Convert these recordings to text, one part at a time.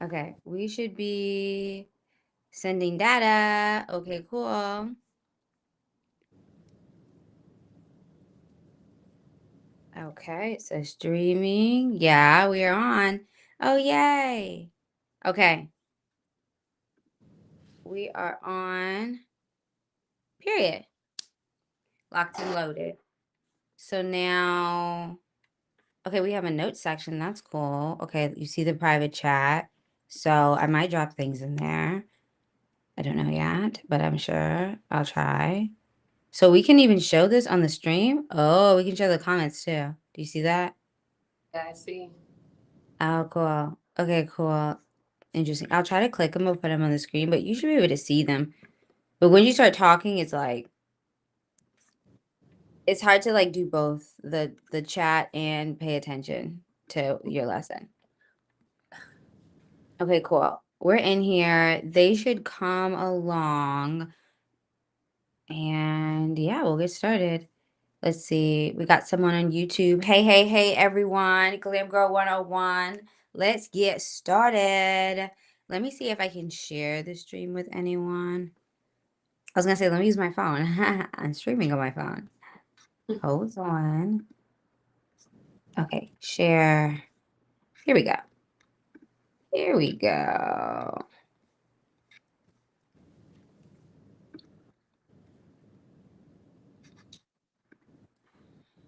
Okay, we should be sending data. Okay, cool. Okay, it says streaming. Yeah, we are on. Oh, yay. Okay, we are on. Period. Locked and loaded. So now, okay, we have a note section. That's cool. Okay, you see the private chat. So I might drop things in there. I don't know yet, but I'm sure I'll try. So we can even show this on the stream. Oh, we can show the comments too. Do you see that? Yeah, I see. Oh, cool. Okay, cool. Interesting. I'll try to click them or put them on the screen, but you should be able to see them. But when you start talking, it's like it's hard to like do both the chat and pay attention to your lesson. Okay, cool. We're in here. They should come along. And yeah, we'll get started. Let's see. We got someone on YouTube. Hey, hey, hey, everyone. Glam Girl 101. Let's get started. Let me see if I can share the stream with anyone. I was going to say, let me use my phone. I'm streaming on my phone. Hold on. Okay, share. Here we go. Here we go.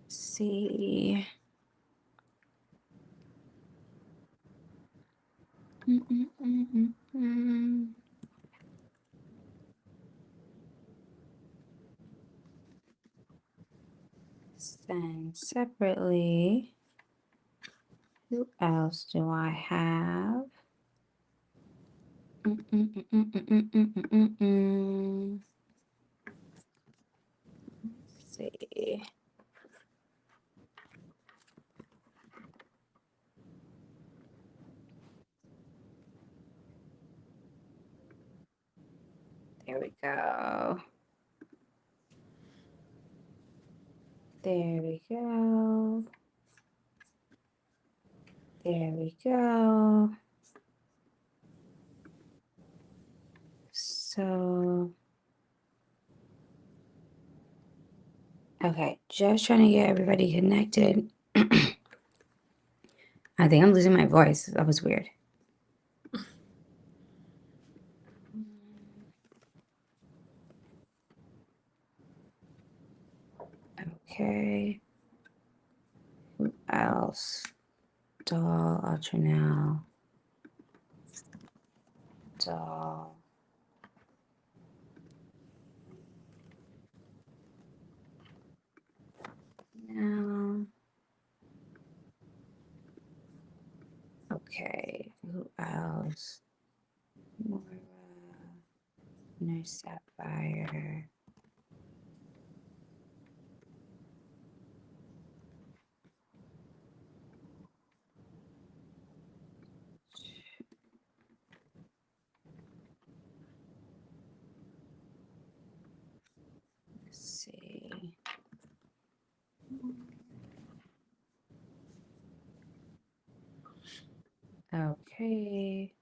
See. Send separately. Who else do I have? Let's see. There we go. There we go. There we go. So, okay, just trying to get everybody connected. I think I'm losing my voice. That was weird. Okay. Who else? Doll, Ultra now. Doll. Now. Okay. Who else? Moira. Nurse Sapphire. Let's see. Okay.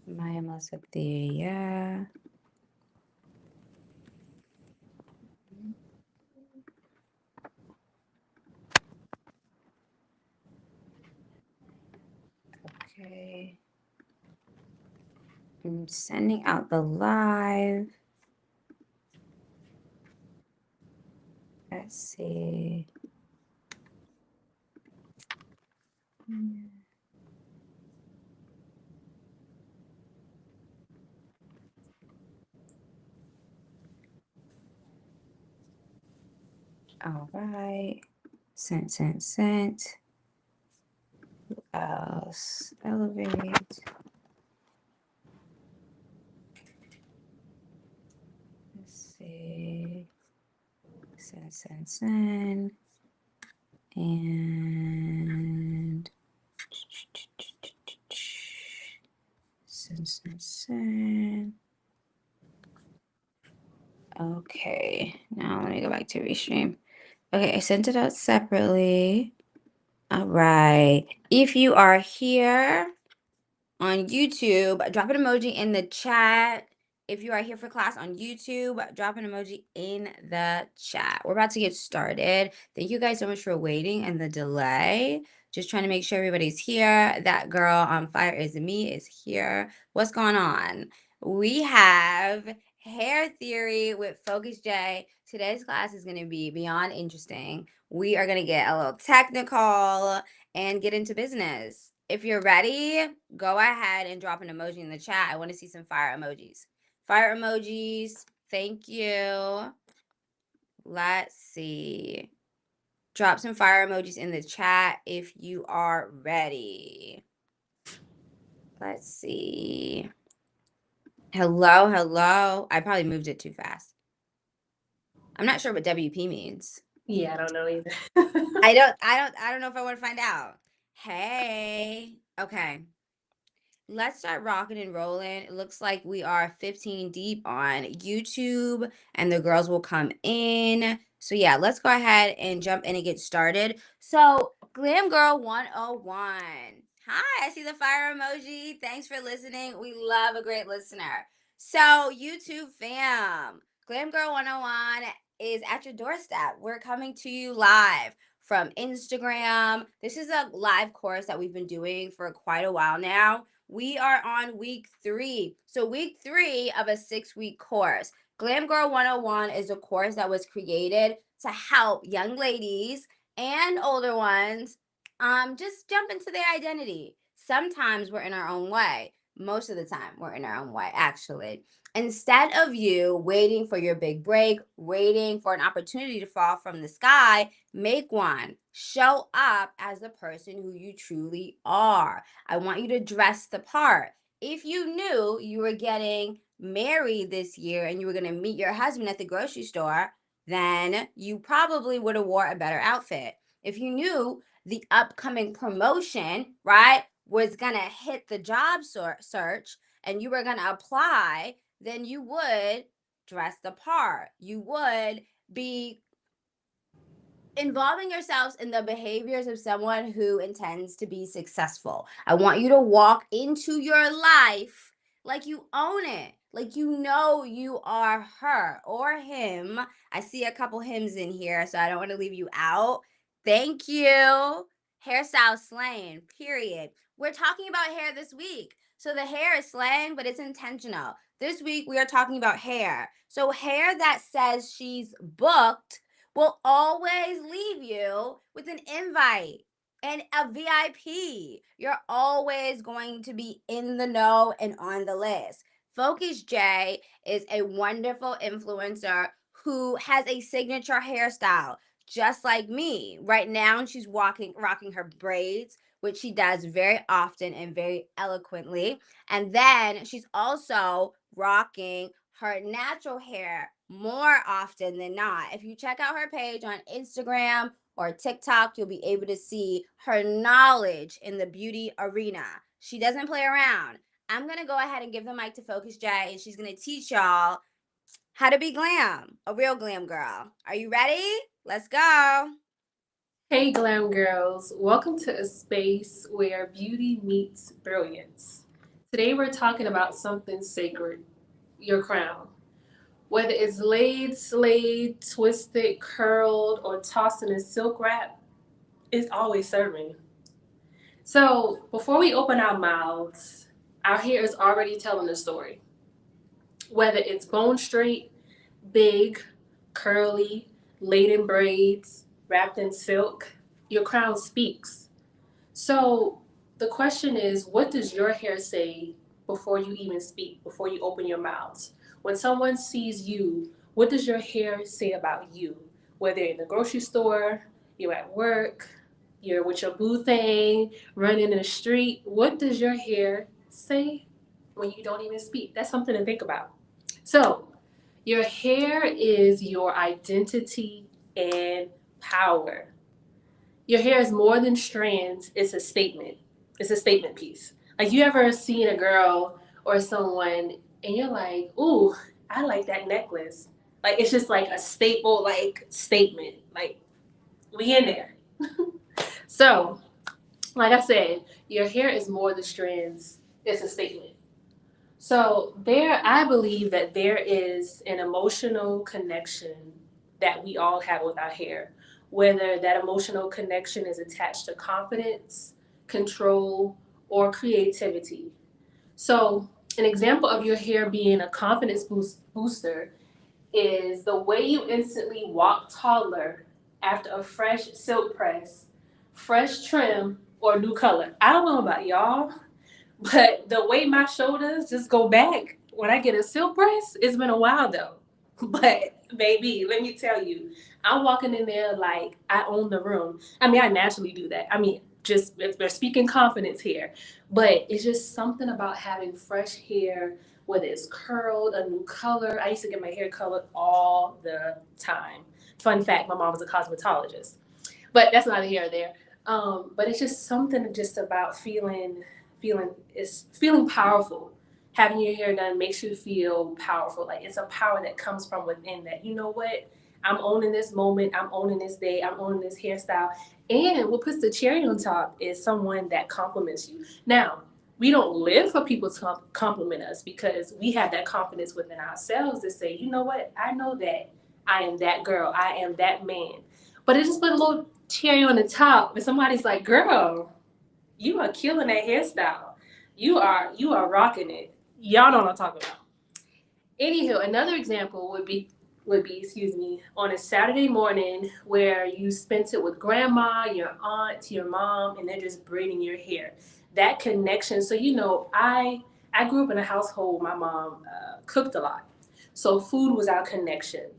Maya Masathia. Okay. I'm sending out the live. Let's see. All right. Sent, sent, sent. Who else? Elevate. Let's see. Send, send, send. And send, send, send. Okay, now let me go back to restream. Okay, I sent it out separately. All right. If you are here, on YouTube, drop an emoji in the chat. If you are here for class on YouTube, drop an emoji in the chat. We're about to get started. Thank you guys so much for waiting and the delay. Just trying to make sure everybody's here. That girl on fire is me is here. What's going on? We have hair theory with Focus J. Today's class is going to be beyond interesting. We are going to get a little technical and get into business. If you're ready, go ahead and drop an emoji in the chat. I want to see some fire emojis. Fire emojis. Thank you. Let's see. Drop some fire emojis in the chat if you are ready. Let's see. Hello, hello. I probably moved it too fast. I'm not sure what WP means. Yeah, I don't know either. I don't know if I want to find out. Hey. Okay. Let's start rocking and rolling. It looks like we are 15 deep on YouTube and the girls will come in. So yeah, let's go ahead and jump in and get started. So Glam Girl 101. Hi, I see the fire emoji. Thanks for listening. We love a great listener. So YouTube fam, Glam Girl 101 is at your doorstep. We're coming to you live from Instagram. This is a live course that we've been doing for quite a while now. We are on week 3. So week 3 of a 6-week course. Glam Girl 101 is a course that was created to help young ladies and older ones just jump into their identity. Sometimes we're in our own way. Most of the time we're in our own way, actually. Instead of you waiting for your big break, waiting for an opportunity to fall from the sky, make one. Show up as the person who you truly are. I want you to dress the part. If you knew you were getting married this year and you were going to meet your husband at the grocery store, then you probably would have wore a better outfit. If you knew the upcoming promotion, right, was going to hit the job search and you were going to apply, then you would dress the part. You would be involving yourselves in the behaviors of someone who intends to be successful. I want you to walk into your life like you own it, like you know you are her or him. I see a couple hymns in here, so I don't want to leave you out. Thank you. Hairstyle slaying, period. We're talking about hair this week. So the hair is slang, but it's intentional. This week we are talking about hair. So hair that says she's booked will always leave you with an invite and a VIP. You're always going to be in the know and on the list. Focus J is a wonderful influencer who has a signature hairstyle, just like me. Right now, she's rocking her braids, which she does very often and very eloquently. And then she's also rocking her natural hair more often than not. If you check out her page on Instagram or TikTok, you'll be able to see her knowledge in the beauty arena. She doesn't play around. I'm going to go ahead and give the mic to Focus J, and she's going to teach y'all how to be glam, a real glam girl. Are you ready? Let's go. Hey, Glam Girls. Welcome to a space where beauty meets brilliance. Today we're talking about something sacred, your crown. Whether it's laid, slayed, twisted, curled, or tossed in a silk wrap, it's always serving. So, before we open our mouths, our hair is already telling a story. Whether it's bone straight, big, curly, laid in braids, wrapped in silk, your crown speaks. So the question is, what does your hair say before you even speak, before you open your mouth? When someone sees you, what does your hair say about you? Whether you're in the grocery store, you're at work, you're with your boo thing, running in the street, what does your hair say when you don't even speak? That's something to think about. So, your hair is your identity and power. Your hair is more than strands, it's a statement. It's a statement piece. Like, you ever seen a girl or someone and you're like, ooh, I like that necklace. Like, it's just like a staple, like, statement. Like, we in there. So, like I said, your hair is more than strands, It's a statement. So there, I believe that there is an emotional connection that we all have with our hair, whether that emotional connection is attached to confidence, control, or creativity. So an example of your hair being a booster is the way you instantly walk taller after a fresh silk press, fresh trim, or new color. I don't know about y'all, but the way my shoulders just go back when I get a silk press, it's been a while though. But baby, let me tell you, I'm walking in there like I own the room. I mean, I naturally do that. I mean, just if we're speaking confidence here, but it's just something about having fresh hair, whether it's curled, a new color. I used to get my hair colored all the time. Fun fact: my mom was a cosmetologist, but that's neither here or there. But it's just something just about feeling powerful. Having your hair done makes you feel powerful. Like it's a power that comes from within. That you know what, I'm owning this moment. I'm owning this day. I'm owning this hairstyle. And what puts the cherry on top is someone that compliments you. Now, we don't live for people to compliment us because we have that confidence within ourselves to say, you know what, I know that I am that girl. I am that man. But it just put a little cherry on the top. And somebody's like, girl, you are killing that hairstyle. You are rocking it. Y'all know what I'm talking about. Anywho, another example would be, excuse me, on a Saturday morning where you spent it with grandma, your aunt, your mom, and they're just braiding your hair. That connection. So I grew up in a household. My mom cooked a lot, so food was our connection.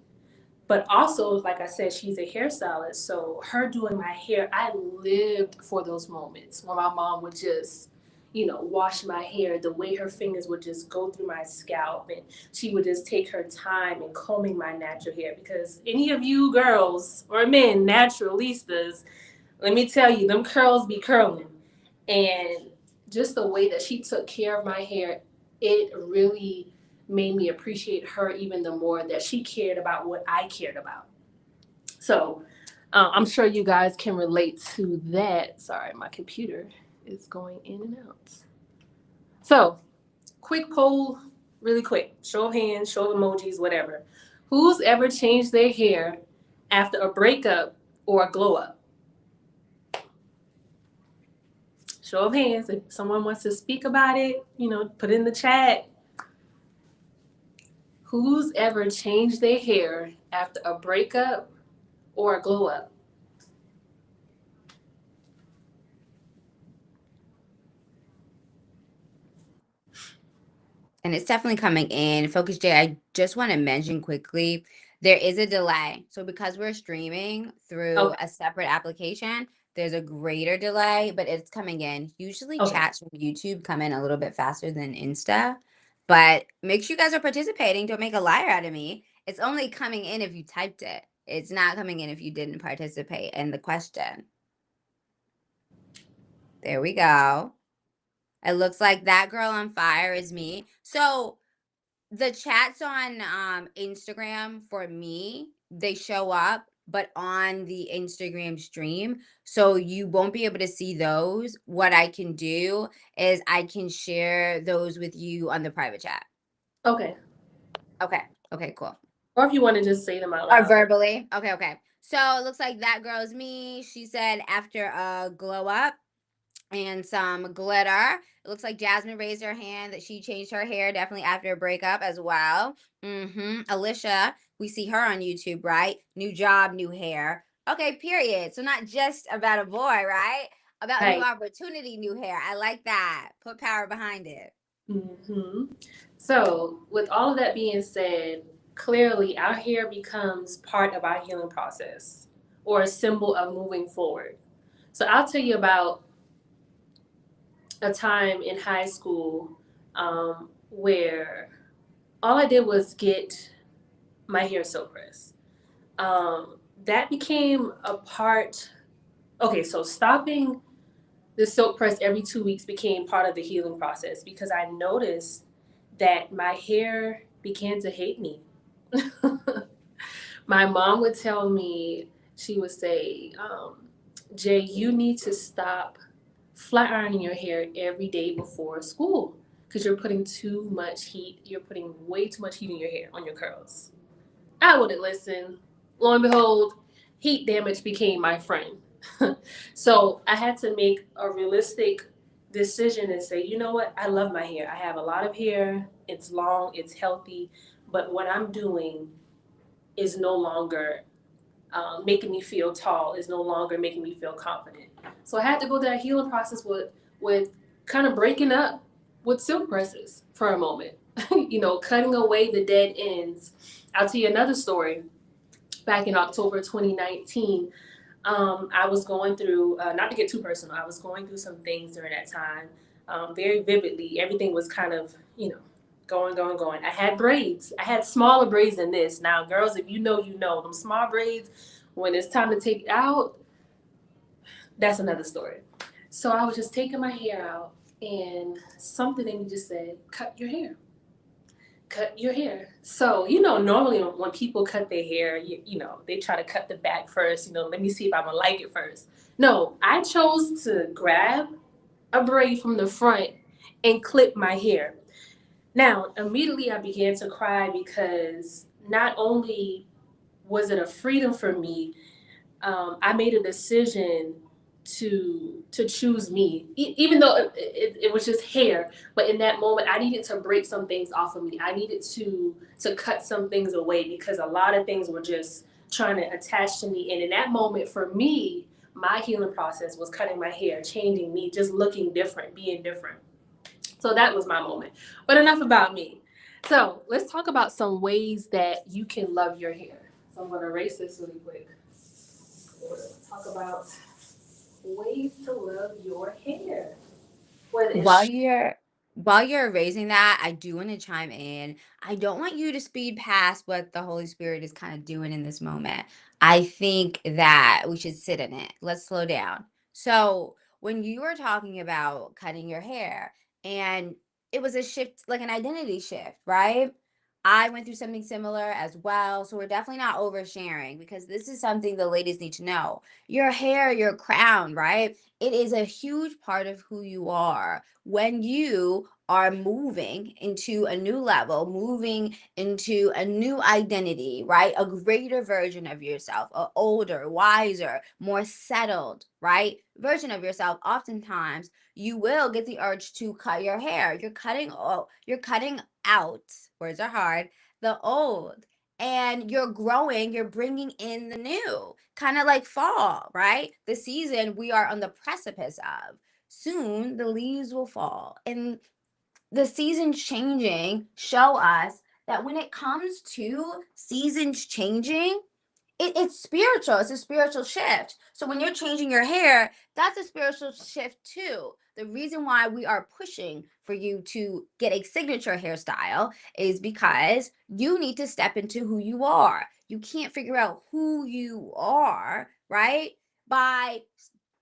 But also, like I said, she's a hairstylist. So her doing my hair, I lived for those moments when my mom would just, wash my hair, the way her fingers would just go through my scalp and she would just take her time in combing my natural hair. Because any of you girls or men, naturalistas, let me tell you, them curls be curling. And just the way that she took care of my hair, it really made me appreciate her even the more that she cared about what I cared about. So I'm sure you guys can relate to that. Sorry, my computer is going in and out. So, quick poll, really quick. Show of hands, show of emojis, whatever. Who's ever changed their hair after a breakup or a glow up? Show of hands. If someone wants to speak about it, put it in the chat. Who's ever changed their hair after a breakup or a glow up? And it's definitely coming in. Focus J, I just want to mention quickly there is a delay. So because we're streaming through Okay. a separate application, there's a greater delay, but it's coming in. Usually Okay. chats from YouTube come in a little bit faster than Insta, but make sure you guys are participating. Don't make a liar out of me. It's only coming in if you typed it. It's not coming in if you didn't participate in the question. There we go. It looks like that girl on fire is me. So the chats on Instagram for me, they show up, but on the Instagram stream. So you won't be able to see those. What I can do is I can share those with you on the private chat. Okay. Okay. Okay, cool. Or if you want to just say them out Or loud. verbally. Okay, okay. So it looks like that girl's me. She said after a glow up and some glitter. It looks like Jasmine raised her hand that she changed her hair definitely after a breakup as well. Alicia, we see her on YouTube, right? New job, new hair. Okay, period. So not just about a boy, right? About new Right. opportunity, new hair. I like that. Put power behind it. hmm So, with all of that being said, clearly our hair becomes part of our healing process or a symbol of moving forward. So, I'll tell you about a time in high school where all I did was get my hair silk pressed. That became a part. Okay, so stopping the silk press every 2 weeks became part of the healing process because I noticed that my hair began to hate me. My mom would tell me, she would say, Jay, you need to stop flat ironing your hair every day before school because you're putting too much heat. You're putting way too much heat in your hair on your curls. I wouldn't listen. Lo and behold, heat damage became my friend. So I had to make a realistic decision and say, you know what? I love my hair. I have a lot of hair. It's long, it's healthy, but what I'm doing is no longer making me feel tall, is no longer making me feel confident. So I had to go through that healing process with kind of breaking up with silk presses for a moment. Cutting away the dead ends. I'll tell you another story. Back in October 2019, I was going through, not to get too personal, I was going through some things during that time, very vividly. Everything was kind of, going, going, going. I had braids. I had smaller braids than this. Now, girls, if you know, you know, them small braids, when it's time to take it out, that's another story. So I was just taking my hair out, and something in me just said, cut your hair. Cut your hair. So, normally when people cut their hair, they try to cut the back first. Let me see if I'm going to like it first. No, I chose to grab a braid from the front and clip my hair. Now, immediately I began to cry because not only was it a freedom for me, I made a decision to choose me, even though it was just hair. But in that moment, I needed to break some things off of me. I needed to cut some things away because a lot of things were just trying to attach to me. And in that moment, for me, my healing process was cutting my hair, changing me, just looking different, being different. So that was my moment. But enough about me. So let's talk about some ways that you can love your hair. So I'm going to erase this really quick. We're going to talk about ways to love your hair. Whether While it's you're while you're raising that, I do want to chime in. I don't want you to speed past what the Holy Spirit is kind of doing in this moment. I think that we should sit in it. Let's slow down. So, when you were talking about cutting your hair, and it was a shift, like an identity shift, right? I went through something similar as well. So, we're definitely not oversharing because this is something the ladies need to know. Your hair, your crown, right? It is a huge part of who you are when you are moving into a new level, moving into a new identity, right? A greater version of yourself, a older, wiser, more settled, right? Version of yourself. Oftentimes, you will get the urge to cut your hair. You're cutting out, words are hard, the old, and you're growing, you're bringing in the new, kind of like fall, right? The season we are on the precipice of. Soon the leaves will fall. And the seasons changing show us that when it comes to seasons changing, it's spiritual. It's a spiritual shift. So when you're changing your hair, that's a spiritual shift too. The reason why we are pushing for you to get a signature hairstyle is because you need to step into who you are. You can't figure out who you are, right? By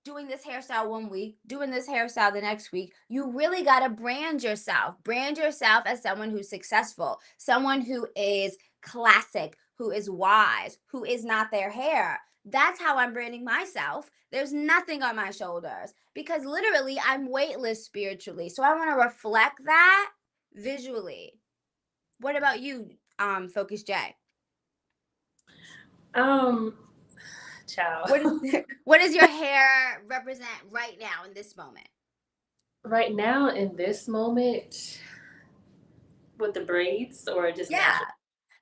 doing this hairstyle one week, doing this hairstyle the next week. You really got to brand yourself. Brand yourself as someone who's successful, someone who is classic, who is wise, who is not their hair. That's how I'm branding myself. There's nothing on my shoulders because literally I'm weightless spiritually. So I want to reflect that visually. What about you, Focus J? um child. What is what does your hair represent right now in this moment? Right now in this moment with the braids or just Yeah. natural.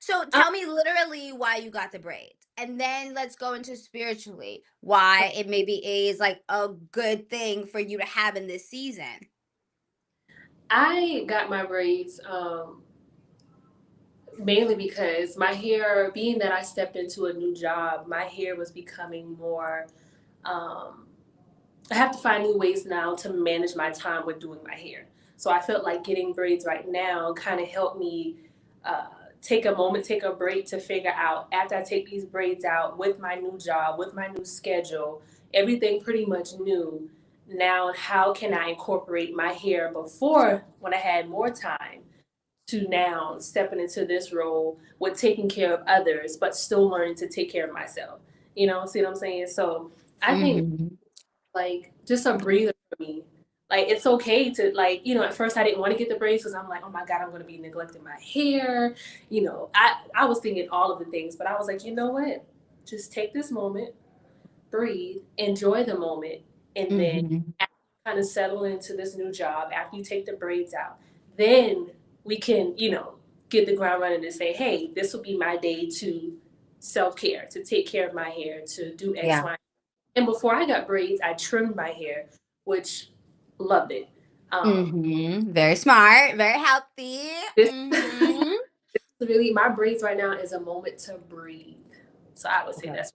So Um, tell me literally why you got the braids. And then let's go into spiritually why it maybe is like a good thing for you to have in this season. I got my braids mainly because my hair, being that I stepped into a new job, my hair was becoming more. Um, I have to find new ways now to manage my time with doing my hair. So I felt like getting braids right now kind of helped me uh, take a moment, take a break to figure out after I take these braids out with my new job, with my new schedule, everything pretty much new. Now, how can I incorporate my hair before when I had more time to now stepping into this role with taking care of others, but still learning to take care of myself? See what I'm saying? So I think Mhm. like just a breather for me. Like it's okay to like, at first I didn't want to get the braids because I'm like, oh my God, I'm gonna be neglecting my hair. I was thinking all of the things, but I was like, you know what? Just take this moment, breathe, enjoy the moment, and then Mm-hmm. after you kind of settle into this new job, after you take the braids out, then we can, get the ground running and say, hey, this will be my day to self care, to take care of my hair, to do X, Yeah. Y. And before I got braids, I trimmed my hair, which loved it. Um, Mm-hmm. Very smart. Very healthy. this Mm-hmm. really my braids right now is a moment to breathe. So I would say Okay. that's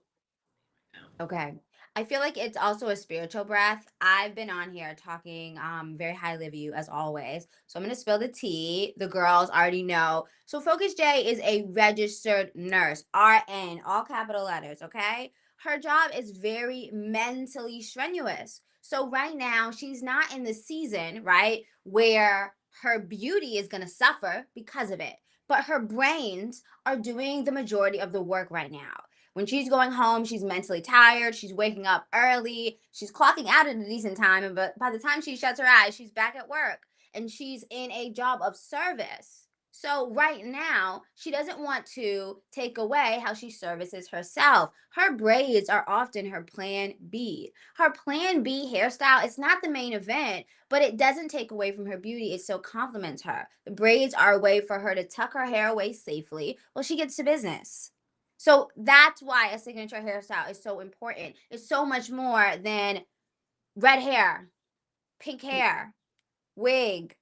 Okay. I feel like it's also a spiritual breath. I've been on here talking very highly of you as always. So I'm going to spill the tea. The girls already know. So Focus J is a registered nurse, RN, all capital letters, okay? Her job is very mentally strenuous. So right now she's not in the season, right, where her beauty is going to suffer because of it. But her brains are doing the majority of the work right now. When she's going home, she's mentally tired. She's waking up early. She's clocking out at a decent time. But by the time she shuts her eyes, she's back at work and she's in a job of service. So right now, she doesn't want to take away how she services herself. Her braids are often her plan B. Her plan B hairstyle, it's not the main event, but it doesn't take away from her beauty. It still complements her. The braids are a way for her to tuck her hair away safely while she gets to business. So that's why a signature hairstyle is so important. It's so much more than red hair, pink hair, wig.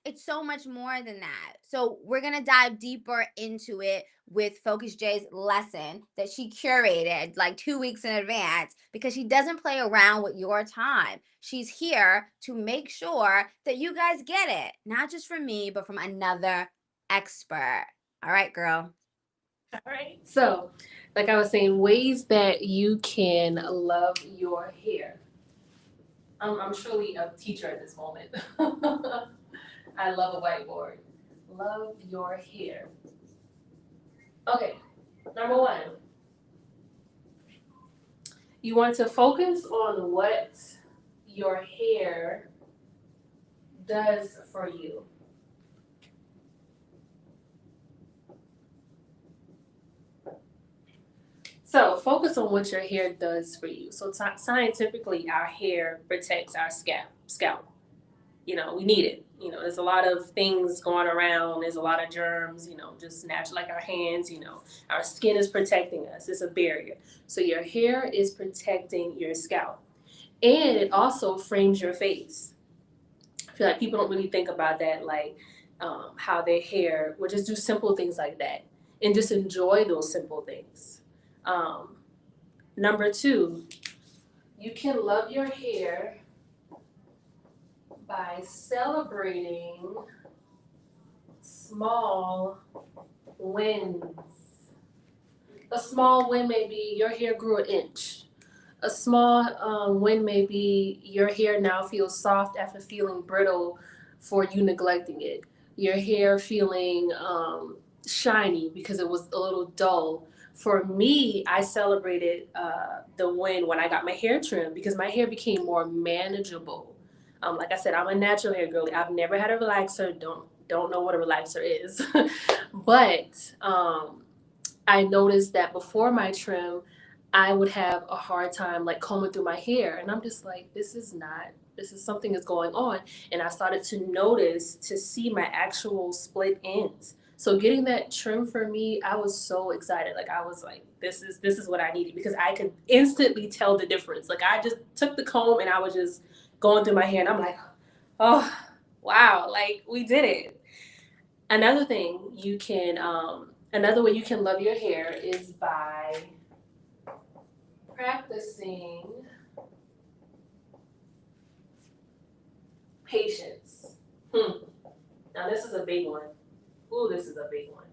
It's so much more than that. So we're going to dive deeper into it with Focus J's lesson that she curated like 2 weeks in advance because she doesn't play around with your time. She's here to make sure that you guys get it, not just from me, but from another expert. All right, girl. all right. So, like I was saying, ways that you can love your hair. I'm truly a teacher at this moment. I love a whiteboard. Love your hair. Okay, number one, you want to focus on what your hair does for you. So, focus on what your hair does for you. So, scientifically, our hair protects our scalp. We need it. There's a lot of things going around. There's a lot of germs, just natural, like our hands, our skin is protecting us. It's a barrier. So your hair is protecting your scalp. And it also frames your face. I feel like people don't really think about that, like how their hair will just do simple things like that and just enjoy those simple things. Um, Number two, you can love your hair by celebrating small wins. A small win may be your hair grew an inch. A small win may be your hair now feels soft after feeling brittle for you neglecting it. Your hair feeling shiny because it was a little dull. For me, I celebrated the win when I got my hair trimmed because my hair became more manageable. Like I said, I'm a natural hair girly. I've never had a relaxer. Don't know what a relaxer is, but I noticed that before my trim, I would have a hard time like combing through my hair. And I'm just like, this is something is going on. And I started to notice to see my actual split ends. So getting that trim for me, I was so excited. Like I was like, this is what I needed because I could instantly tell the difference. Like I just took the comb and I was just going through my hair and I'm like, oh wow, like we did it. Another thing you can another way you can love your hair is by practicing patience. Now this is a big one. Ooh, this is a big one.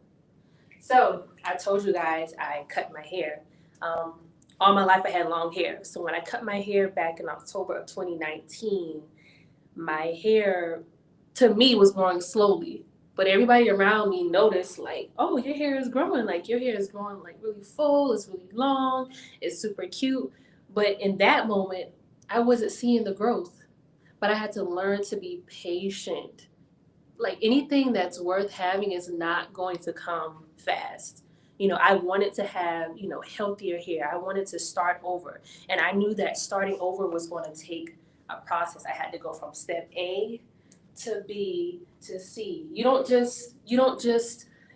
So I told you guys I cut my hair. Um, all my life I had long hair. So when I cut my hair back in October of 2019, my hair to me was growing slowly. But everybody around me noticed like, oh, your hair is growing. Like your hair is growing like really full, it's really long, it's super cute. But in that moment, I wasn't seeing the growth, but I had to learn to be patient. Like anything that's worth having is not going to come fast. I wanted to have, healthier hair. I wanted to start over. And I knew that starting over was going to take a process. I had to go from step A to B to C. You don't just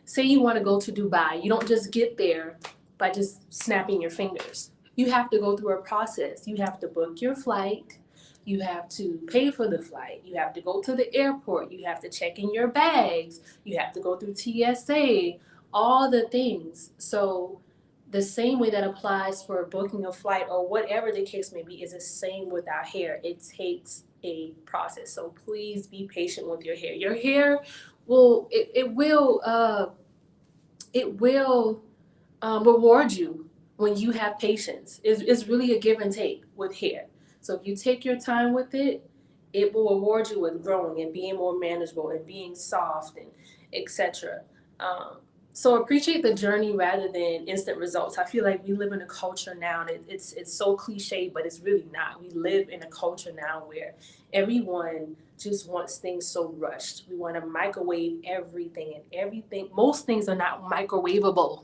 say you want to go to Dubai. You don't just get there by just snapping your fingers. You have to go through a process. You have to book your flight. You have to pay for the flight. You have to go to the airport. You have to check in your bags. You have to go through TSA, all the things. So, the same way that applies for booking a flight or whatever the case may be is the same with our hair. It takes a process. So, please be patient with your hair. Your hair will reward you when you have patience. It's really a give and take with hair. So if you take your time with it, it will reward you with growing and being more manageable and being soft and etc. Um, so appreciate the journey rather than instant results. I feel like we live in a culture now, and it's so cliche, but it's really not. We live in a culture now where everyone just wants things so rushed. We want to microwave everything, and everything. Most things are not microwavable.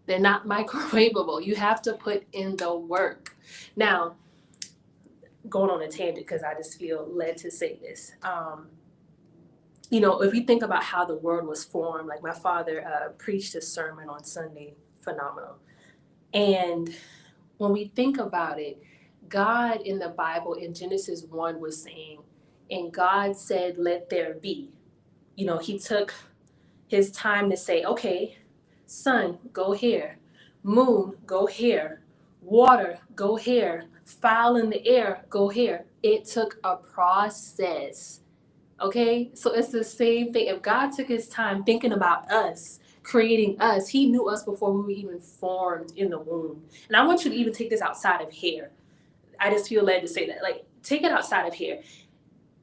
They're not microwavable. You have to put in the work. Now, going on a tangent because I just feel led to say this. If you think about how the world was formed, like my father preached a sermon on Sunday, phenomenal. And when we think about it, God in the Bible in Genesis 1 was saying, and God said, let there be. He took his time to say, okay, sun, go here. Moon, go here. Water, go here. Fowl in the air, go here. It took a process. Okay? So it's the same thing. If God took his time thinking about us, creating us, he knew us before we were even formed in the womb. And I want you to even take this outside of hair. I just feel led to say that. Like, take it outside of hair.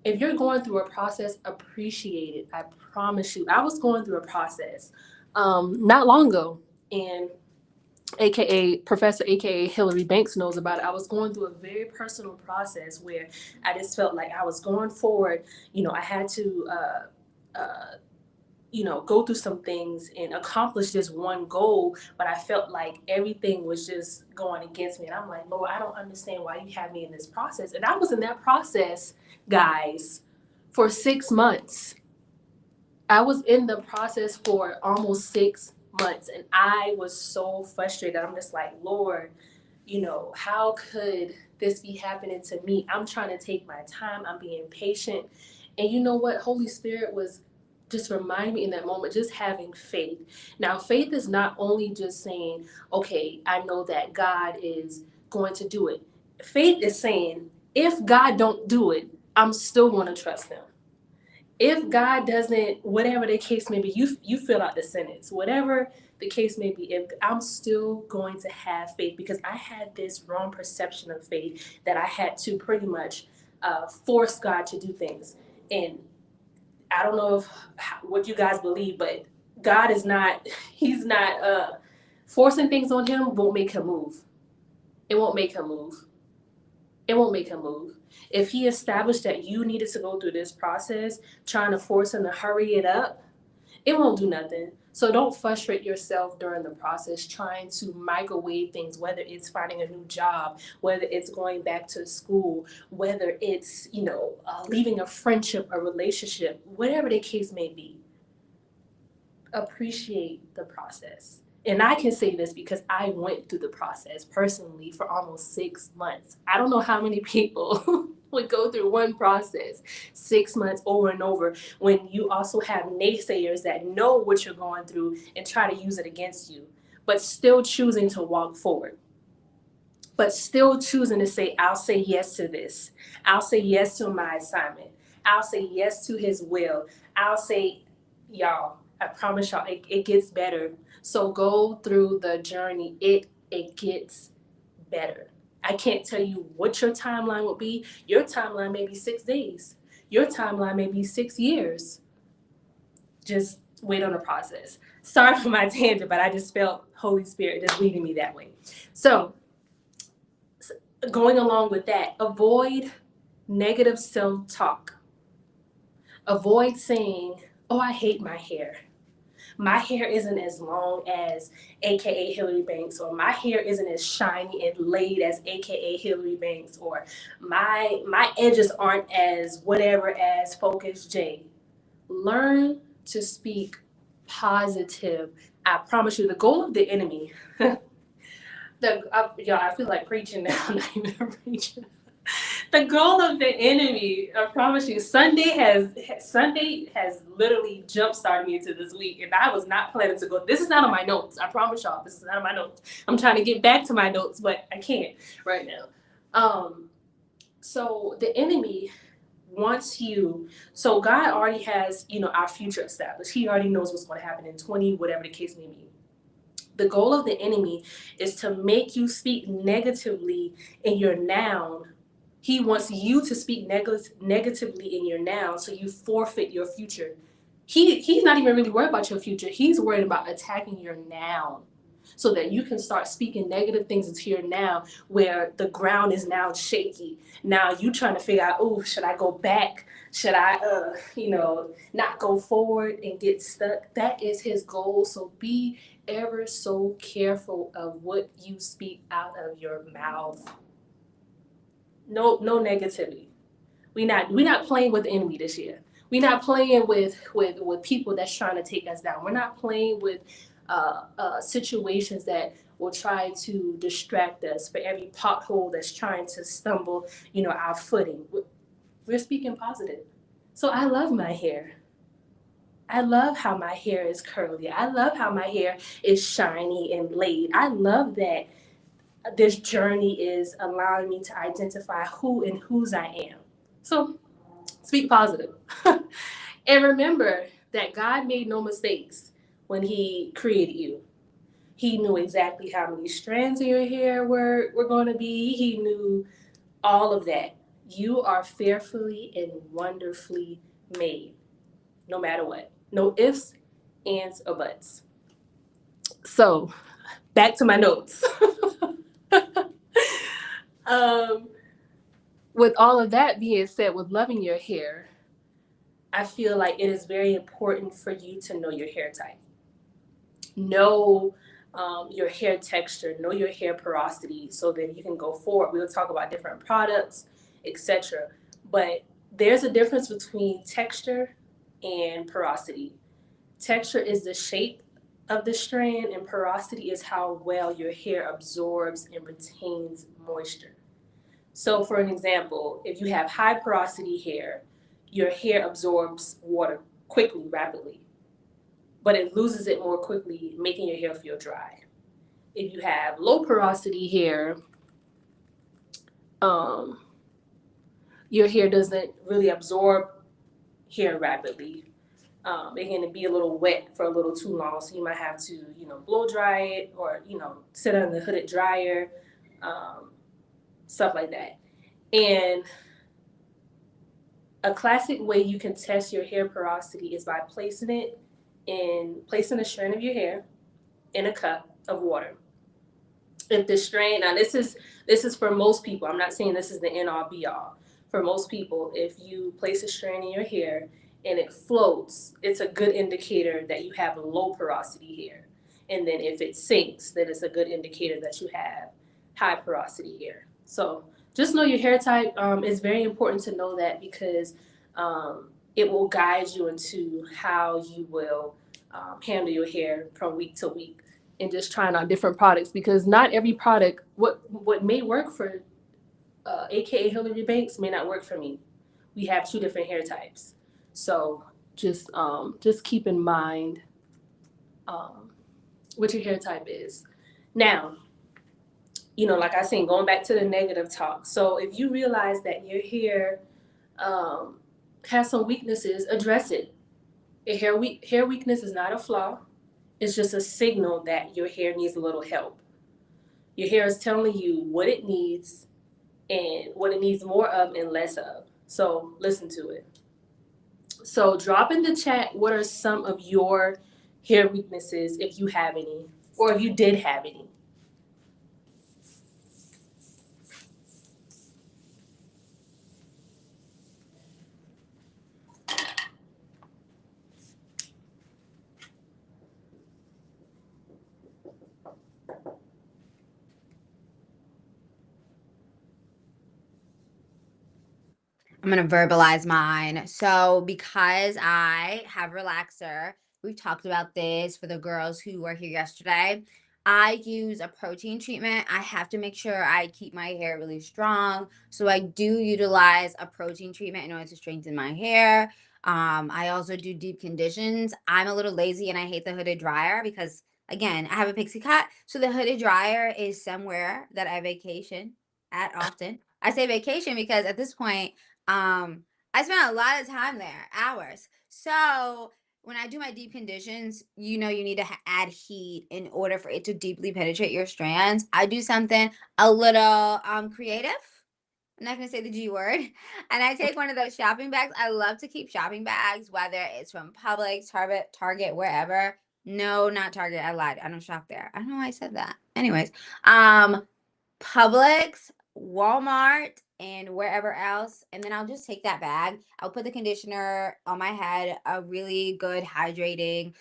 If you're going through a process, appreciate it. I promise you. I was going through a process not long ago, and aka Professor aka Hillary Banks knows about it. I was going through a very personal process where I just felt like I was going forward. I had to go through some things and accomplish this one goal, but I felt like everything was just going against me. And I'm like, Lord, I don't understand why you have me in this process. And I was in that process, guys, for 6 months. I was in the process for almost 6 months, and I was so frustrated. I'm just like, Lord, how could this be happening to me? I'm trying to take my time. I'm being patient. And you know what? Holy Spirit was just reminding me in that moment, just having faith. Now, faith is not only just saying, okay, I know that God is going to do it. Faith is saying, if God don't do it, I'm still going to trust him. If God doesn't, whatever the case may be, you fill out the sentence, whatever the case may be, if I'm still going to have faith, because I had this wrong perception of faith that I had to pretty much force God to do things. And I don't know if what you guys believe, but God is not, he's not forcing things on him won't make him move. It won't make him move. It won't make him move. If he established that you needed to go through this process, trying to force him to hurry it up, it won't do nothing. So don't frustrate yourself during the process trying to microwave things, whether it's finding a new job, whether it's going back to school, whether it's, leaving a friendship, a relationship, whatever the case may be. Appreciate the process. And I can say this because I went through the process personally for almost 6 months. I don't know how many people would go through one process 6 months over and over when you also have naysayers that know what you're going through and try to use it against you, but still choosing to walk forward. But still choosing to say, I'll say yes to this. I'll say yes to my assignment. I'll say yes to his will. I'll say, y'all, I promise y'all, it gets better. So go through the journey. It gets better. I can't tell you what your timeline will be. Your timeline may be 6 days. Your timeline may be 6 years. Just wait on the process. Sorry for my tangent, but I just felt Holy Spirit just leading me that way. So going along with that, avoid negative self talk. Avoid saying, "Oh, I hate my hair. My hair isn't as long as AKA Hillary Banks," or "My hair isn't as shiny and laid as AKA Hillary Banks," or my edges aren't as whatever as Focus J. Learn to speak positive. I promise you, the goal of the enemy. I feel like preaching now. I'm not even preaching. The goal of the enemy, I promise you, Sunday has literally jump started me into this week, and I was not planning to go. This is not on my notes. I promise y'all, this is not on my notes. I'm trying to get back to my notes, but I can't right now. So the enemy wants you. So God already has, our future established. He already knows what's going to happen in 20, whatever the case may be. The goal of the enemy is to make you speak negatively in your noun. He wants you to speak negatively in your noun so you forfeit your future. He's not even really worried about your future. He's worried about attacking your noun so that you can start speaking negative things into your now where the ground is now shaky. Now you trying to figure out, oh, should I go back? Should I, not go forward and get stuck? That is his goal. So be ever so careful of what you speak out of your mouth. No negativity. We not playing with the enemy this year. We're not playing with people that's trying to take us down. We're not playing with situations that will try to distract us for every pothole that's trying to stumble, our footing. We're speaking positive. So I love my hair. I love how my hair is curly. I love how my hair is shiny and laid. I love that this journey is allowing me to identify who and whose I am. So speak positive. And remember that God made no mistakes when He created you. He knew exactly how many strands of your hair were going to be. He knew all of that. You are fearfully and wonderfully made, no matter what. No ifs, ands, or buts. So, back to my notes. um, with all of that being said, with loving your hair, I feel like it is very important for you to know your hair type. Know your hair texture, know your hair porosity, so that you can go forward. We'll talk about different products, etc. But there's a difference between texture and porosity. Texture is the shape of the strand, and porosity is how well your hair absorbs and retains moisture. So, for an example, if you have high porosity hair, your hair absorbs water quickly, rapidly, but it loses it more quickly, making your hair feel dry. If you have low porosity hair, um, your hair doesn't really absorb hair rapidly. It can be a little wet for a little too long, so you might have to, blow dry it or, sit on the hooded dryer, um, stuff like that. And a classic way you can test your hair porosity is by placing a strand of your hair in a cup of water. If the strand, now this is for most people. I'm not saying this is the end all be all. For most people, if you place a strand in your hair and it floats, it's a good indicator that you have low porosity hair. And then if it sinks, then it's a good indicator that you have high porosity hair. So just know your hair type. It's very important to know that because it will guide you into how you will handle your hair from week to week, and just trying out different products, because not every product, what may work for AKA Hillary Banks may not work for me. We have two different hair types, so just keep in mind um, what your hair type is. Now, like I said, going back to the negative talk. So if you realize that your hair um, has some weaknesses, address it. Hair weakness is not a flaw. It's just a signal that your hair needs a little help. Your hair is telling you what it needs and what it needs more of and less of. So listen to it. So drop in the chat what are some of your hair weaknesses, if you have any, or if you did have any. I'm gonna verbalize mine. So because I have relaxer, we've talked about this for the girls who were here yesterday. I use a protein treatment. I have to make sure I keep my hair really strong. So I do utilize a protein treatment in order to strengthen my hair. I also do deep conditions. I'm a little lazy and I hate the hooded dryer because again, I have a pixie cut. So the hooded dryer is somewhere that I vacation at often. I say vacation because at this point I spent a lot of time there, hours. So when I do my deep conditions, you need to add heat in order for it to deeply penetrate your strands. I do something a little creative. I'm not gonna say the G word. And I take one of those shopping bags. I love to keep shopping bags, whether it's from Publix, Target, wherever. No, not Target. I lied. I don't shop there. I don't know why I said that. Anyways, Publix, Walmart, and wherever else. And then I'll just take that bag. I'll put the conditioner on my head, a really good hydrating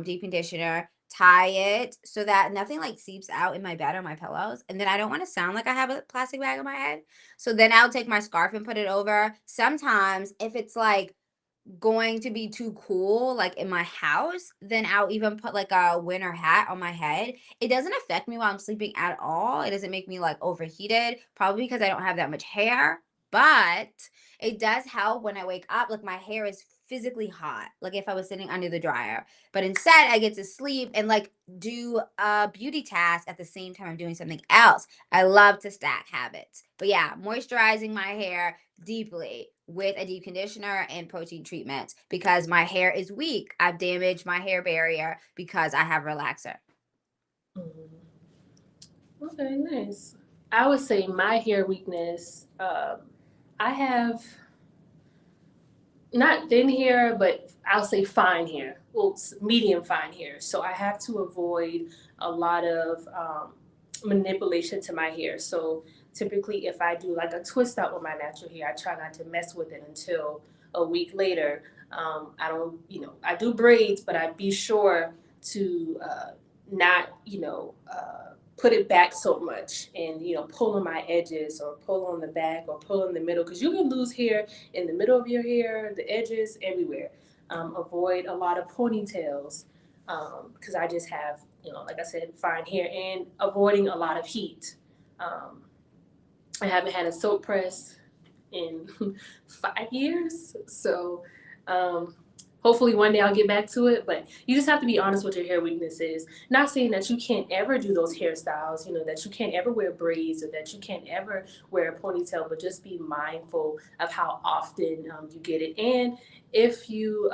deep conditioner, tie it so that nothing like seeps out in my bed or my pillows. And then I don't want to sound like I have a plastic bag on my head. So then I'll take my scarf and put it over. Sometimes if it's like going to be too cool, like in my house, then I'll even put like a winter hat on my head. It doesn't affect me while I'm sleeping at all. It doesn't make me like overheated, probably because I don't have that much hair, but it does help when I wake up. Like my hair is physically hot, like if I was sitting under the dryer. But instead, I get to sleep and like do a beauty task at the same time I'm doing something else. I love to stack habits. But yeah, moisturizing my hair deeply with a deep conditioner and protein treatments because my hair is weak. I've damaged my hair barrier because I have relaxer. Mhm. Okay, nice. I would say my hair weakness. I have not thin hair, but I'll say fine hair. Well, medium fine hair. So I have to avoid a lot of manipulation to my hair. So typically, if I do like a twist out with my natural hair, I try not to mess with it until a week later. I don't, I do braids, but I be sure to not, put it back so much and pull on my edges or pull on the back or pull in the middle because you can lose hair in the middle of your hair, the edges, everywhere. Avoid a lot of ponytails because I just have, like I said, fine hair and avoiding a lot of heat. Um, I haven't had a soap press in 5 years, so um, hopefully one day I'll get back to it. But you just have to be honest with your hair weaknesses. Not saying that you can't ever do those hairstyles, that you can't ever wear braids or that you can't ever wear a ponytail, but just be mindful of how often you get it. And if you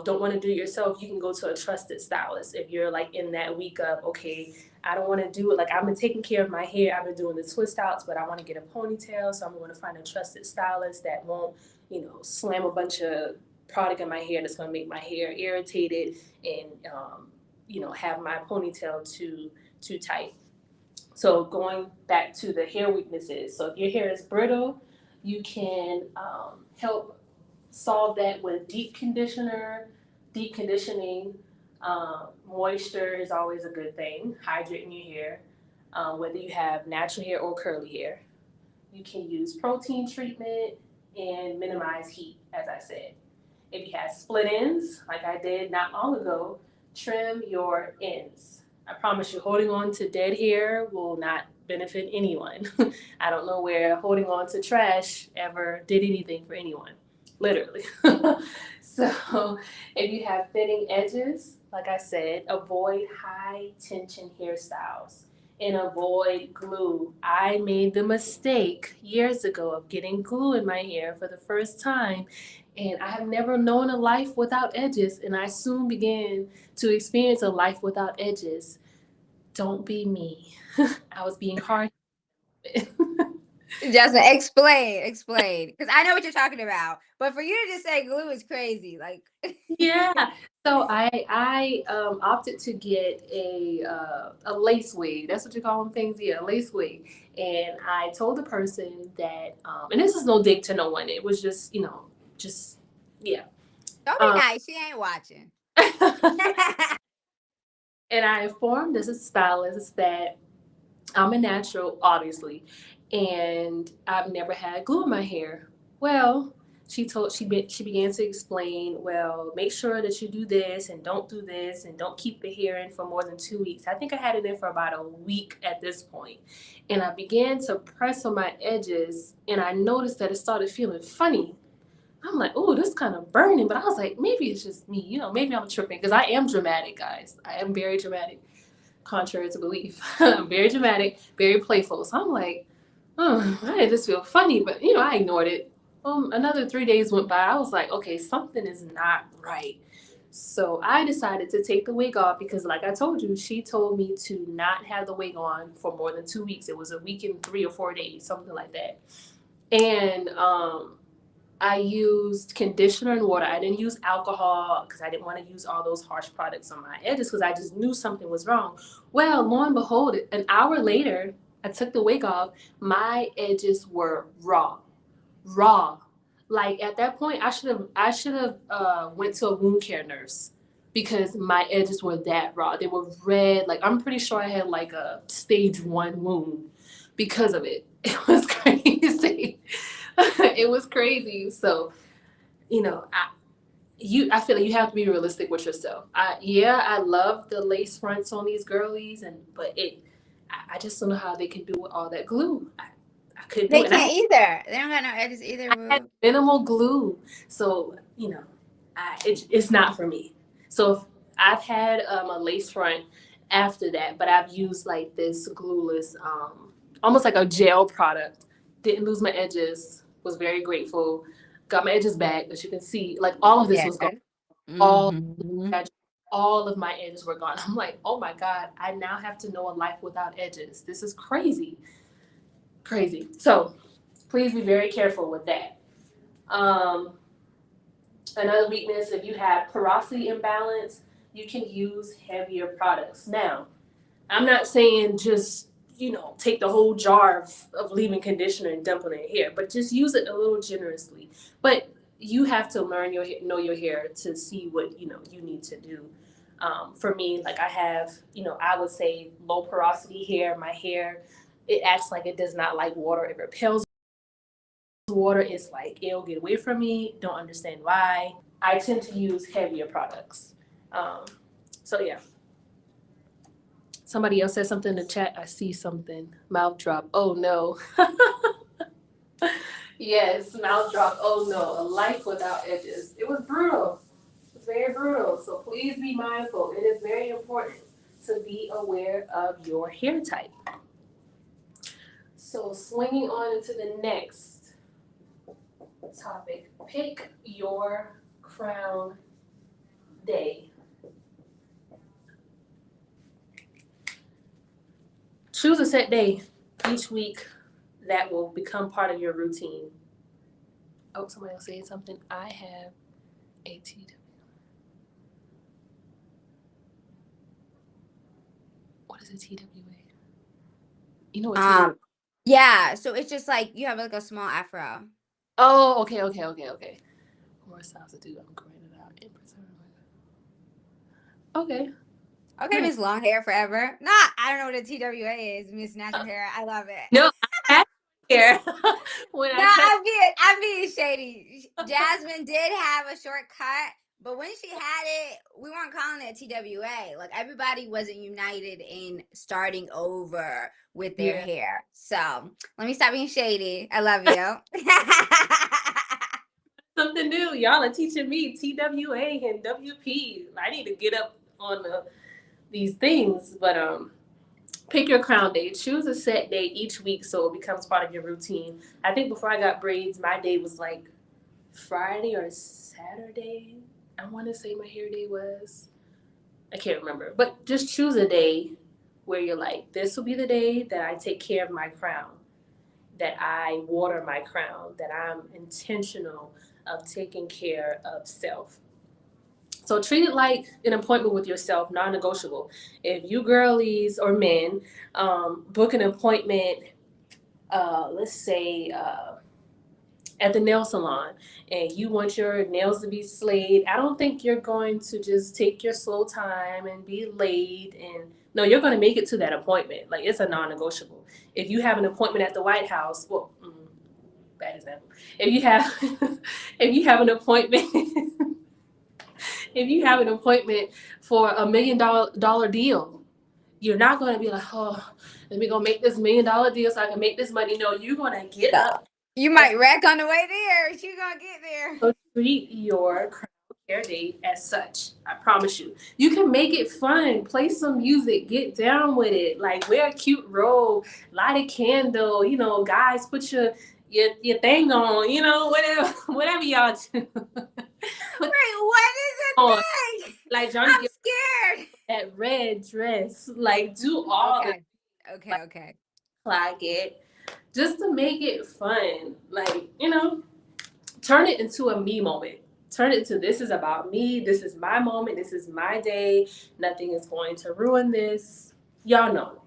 don't want to do it yourself, you can go to a trusted stylist. If you're like in that week of, okay, I don't want to do it. Like I've been taking care of my hair. I've been doing the twist outs, but I want to get a ponytail. So I'm going to find a trusted stylist that won't, slam a bunch of product in my hair that's going to make my hair irritated and, have my ponytail too tight. So going back to the hair weaknesses. So if your hair is brittle, you can help solve that with deep conditioner, deep conditioning. Moisture is always a good thing, hydrating your hair, whether you have natural hair or curly hair. You can use protein treatment and minimize heat, as I said. If you have split ends, like I did not long ago, trim your ends. I promise you, holding on to dead hair will not benefit anyone. I don't know where holding on to trash ever did anything for anyone, literally. So, if you have thinning edges, like I said, avoid high tension hairstyles and avoid glue. I made the mistake years ago of getting glue in my hair for the first time, and I have never known a life without edges, and I soon began to experience a life without edges. Don't be me. I was being hard. Jasmine, explain, because I know what you're talking about. But for you to just say glue is crazy. Like, Yeah. So I opted to get a lace wig. That's what you call them things, yeah, a lace wig. And I told the person that, and this is no dig to no one. It was just just yeah. don't be Um, nice. She ain't watching. and I informed this stylist that I'm a natural, obviously, and I've never had glue in my hair. Well, she began to explain, well, make sure that you do this and don't do this and don't keep the hair in for more than 2 weeks. I think I had it in for about a week at this point. And I began to press on my edges and I noticed that it started feeling funny. I'm like, oh, this kind of burning, but I was like, maybe it's just me, maybe I'm tripping because I am dramatic, guys. I am very dramatic, contrary to belief. I'm very dramatic, very playful. So I'm like, oh, why did this feel funny? But I ignored it. Another 3 days went by. I was like, okay, something is not right. So I decided to take the wig off because, like I told you, she told me to not have the wig on for more than 2 weeks. It was a week and 3 or 4 days, something like that. And I used conditioner and water. I didn't use alcohol because I didn't want to use all those harsh products on my edges because I just knew something was wrong. Well, lo and behold, an hour later, I took the wig off. My edges were raw. Like at that point, I should have went to a wound care nurse because my edges were that raw. They were red. Like I'm pretty sure I had like a stage 1 wound because of it. It was crazy. It was crazy. So I feel like you have to be realistic with yourself. I love the lace fronts on these girlies, but I just don't know how they can do all that glue. I couldn't do They it. And can't either. They don't got no edges either, I had boo. minimal glue, so it's not for me. So if I've had a lace front after that, but I've used like this glueless, almost like a gel product. Didn't lose my edges. Was very grateful. Got my edges back, as you can see. Like all of this Yeah. was gone. All Mm-hmm. all of my edges were gone. I'm like, oh my god, I now have to know a life without edges. This is crazy, crazy. So please be very careful with that. Um, Another weakness, if you have porosity imbalance, you can use heavier products. Now, I'm not saying just take the whole jar of leave-in conditioner and dump it in your hair, but just use it a little generously. But you have to know your hair to see what you need to do. For me, like I have, I would say low porosity hair. My hair, it acts like it does not like water. It repels water. It's like it'll get away from me. Don't understand why. I tend to use heavier products. Um, so yeah. Somebody else said something in the chat. I see something. Mouth drop. Oh no. Yes, mouth drop. Oh no. A life without edges. It was brutal. It was very brutal. So please be mindful. It is very important to be aware of your hair type. So swinging on into the next topic. Pick your crown day. Choose a set day each week that will become part of your routine. Oh, somebody else saying something. I have a TW. What is a TWA? You know what TWA? Um, yeah, so it's just like you have like a small afro. Oh, okay. More styles to do. I'm growing it out in preserve. Okay. Okay, Nice. Miss Long Hair Forever. Nah, I don't know what a TWA is, Miss Natural Hair. I love it. No, I had hair when No, I cut. I'm being shady. Jasmine did have a shortcut, but when she had it, we weren't calling it TWA. Like everybody wasn't united in starting over with their Yeah. hair. So let me stop being shady. I love you. Something new. Y'all are teaching me TWA and WP. I need to get up on these things. But pick your crown day. Choose a set day each week so it becomes part of your routine. I think before I got braids, my day was like Friday or Saturday. I want to say my hair day was. I can't remember. But just choose a day where you're like, this will be the day that I take care of my crown, that I water my crown, that I'm intentional of taking care of self. So treat it like an appointment with yourself, non-negotiable. If you girlies or men book an appointment, let's say at the nail salon and you want your nails to be slayed, I don't think you're going to just take your slow time and be late. And no, you're going to make it to that appointment. Like, it's a non-negotiable. If you have an appointment at the White House, well, bad example. If you have if you have an appointment if you have an appointment for $1 million deal, you're not going to be like, oh, let me go make this $1 million deal so I can make this money. No, you're going to get No. up You and might wreck on the way there. She gonna get there. treat your crown care date as such. I promise you. You can make it fun. Play some music. Get down with it. Like, wear a cute robe. Light a candle. You know, guys, put your thing on. You know, whatever y'all do. Put Wait, what is on a thing? like Johnny I'm Gill, scared. that red dress. Like, do all the Okay. like, Okay, okay. like it just to make it fun. Like, turn it into a me moment. Turn it into, this is about me. This is my moment. This is my day. Nothing is going to ruin this. Y'all know.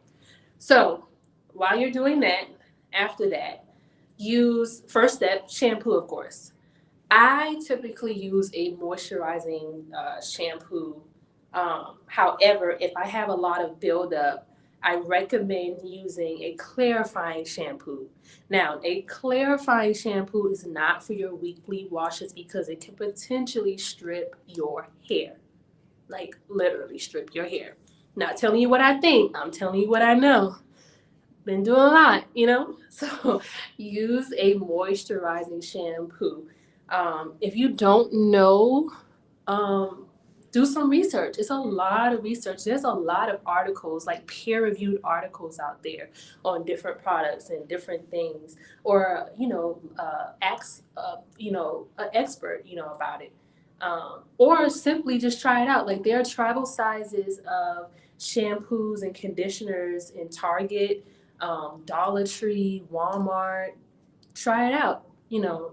So while you're doing that, after that, use first step shampoo, of course. I typically use a moisturizing shampoo. However, if I have a lot of buildup, I recommend using a clarifying shampoo. Now, a clarifying shampoo is not for your weekly washes because it can potentially strip your hair. Like, literally strip your hair. Not telling you what I think, I'm telling you what I know. Been doing a lot. So use a moisturizing shampoo. If you don't know, um, do some research. It's a lot of research. There's a lot of articles, like peer-reviewed articles out there on different products and different things, or ask an expert about it, or simply just try it out. Like, there are travel sizes of shampoos and conditioners in Target, Dollar Tree, Walmart. Try it out.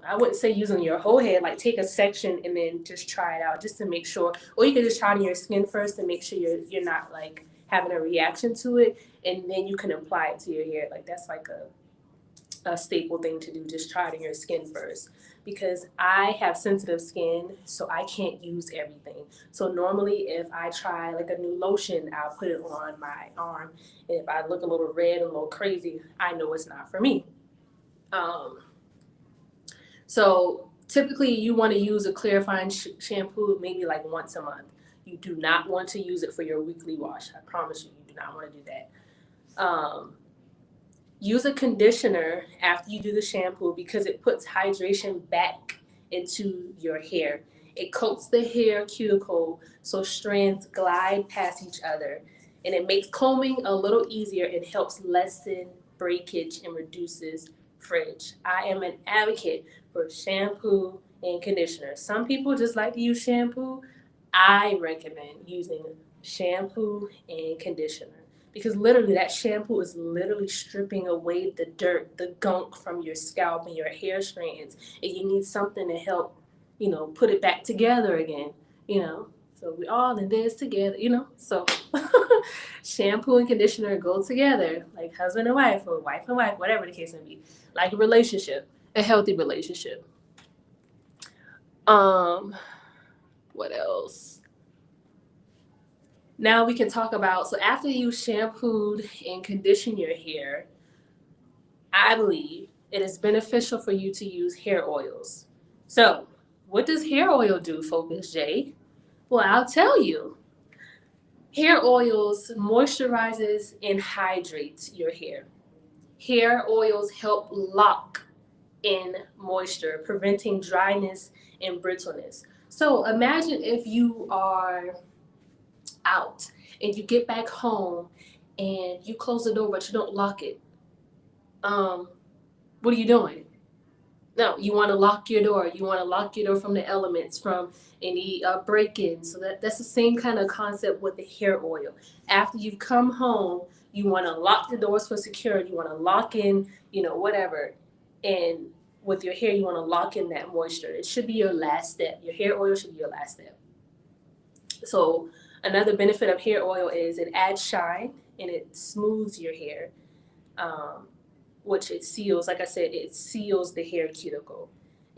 I wouldn't say using your whole head, like take a section and then just try it out just to make sure. Or you can just try it on your skin first and make sure you're not like having a reaction to it, and then you can apply it to your hair. Like, that's like a staple thing to do. Just try it on your skin first, because I have sensitive skin, so I can't use everything. So normally, if I try like a new lotion, I'll put it on my arm, and if I look a little red and a little crazy, I know it's not for me. Um, so typically, you want to use a clarifying shampoo maybe like once a month. You do not want to use it for your weekly wash. I promise you, you do not want to do that. Use a conditioner after you do the shampoo because it puts hydration back into your hair. It coats the hair cuticle so strands glide past each other, and it makes combing a little easier and helps lessen breakage and reduces frizz. I am an advocate for shampoo and conditioner. Some people just like to use shampoo. I recommend using shampoo and conditioner, because literally that shampoo is literally stripping away the dirt, the gunk from your scalp and your hair strands, and you need something to help, put it back together again, So we all in this together. So shampoo and conditioner go together, like husband and wife, or wife and wife, whatever the case may be, like a relationship, a healthy relationship. Um, what else? Now we can talk about, so after you shampooed and condition your hair, I believe it is beneficial for you to use hair oils. So, what does hair oil do, Focus J? Well, I'll tell you. Hair oils moisturizes and hydrates your hair. Hair oils help lock in moisture, preventing dryness and brittleness. So, imagine if you are out and you get back home and you close the door but you don't lock it. Um, what are you doing? No, you want to lock your door. You want to lock your door from the elements, from any break-ins. So that's the same kind of concept with the hair oil. After you've come home, you want to lock the doors for security. You want to lock in, whatever. And with your hair, you want to lock in that moisture. It should be your last step. Your hair oil should be your last step. So another benefit of hair oil is it adds shine and it smooths your hair, which it seals. Like I said, it seals the hair cuticle.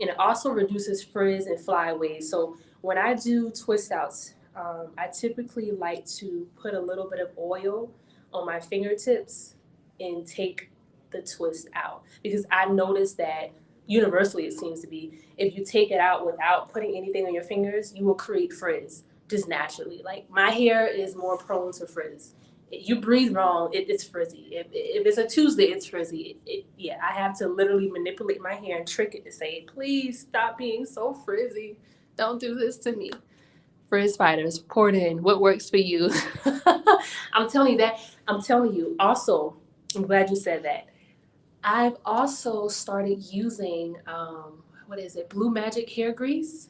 and it also reduces frizz and flyaways. So when I do twist outs, I typically like to put a little bit of oil on my fingertips and take the twist out, because I noticed that universally it seems to be, if you take it out without putting anything on your fingers, you will create frizz just naturally. Like my hair is more prone to frizz. You breathe wrong, it's frizzy. If it's a Tuesday, it's frizzy. Yeah, I have to literally manipulate my hair and trick it to say, please stop being so frizzy. Don't do this to me. Frizz fighters, report in. What works for you? I'm telling you that. I'm telling you. Also, I'm glad you said that. I've also started using what is it? Blue Magic hair grease.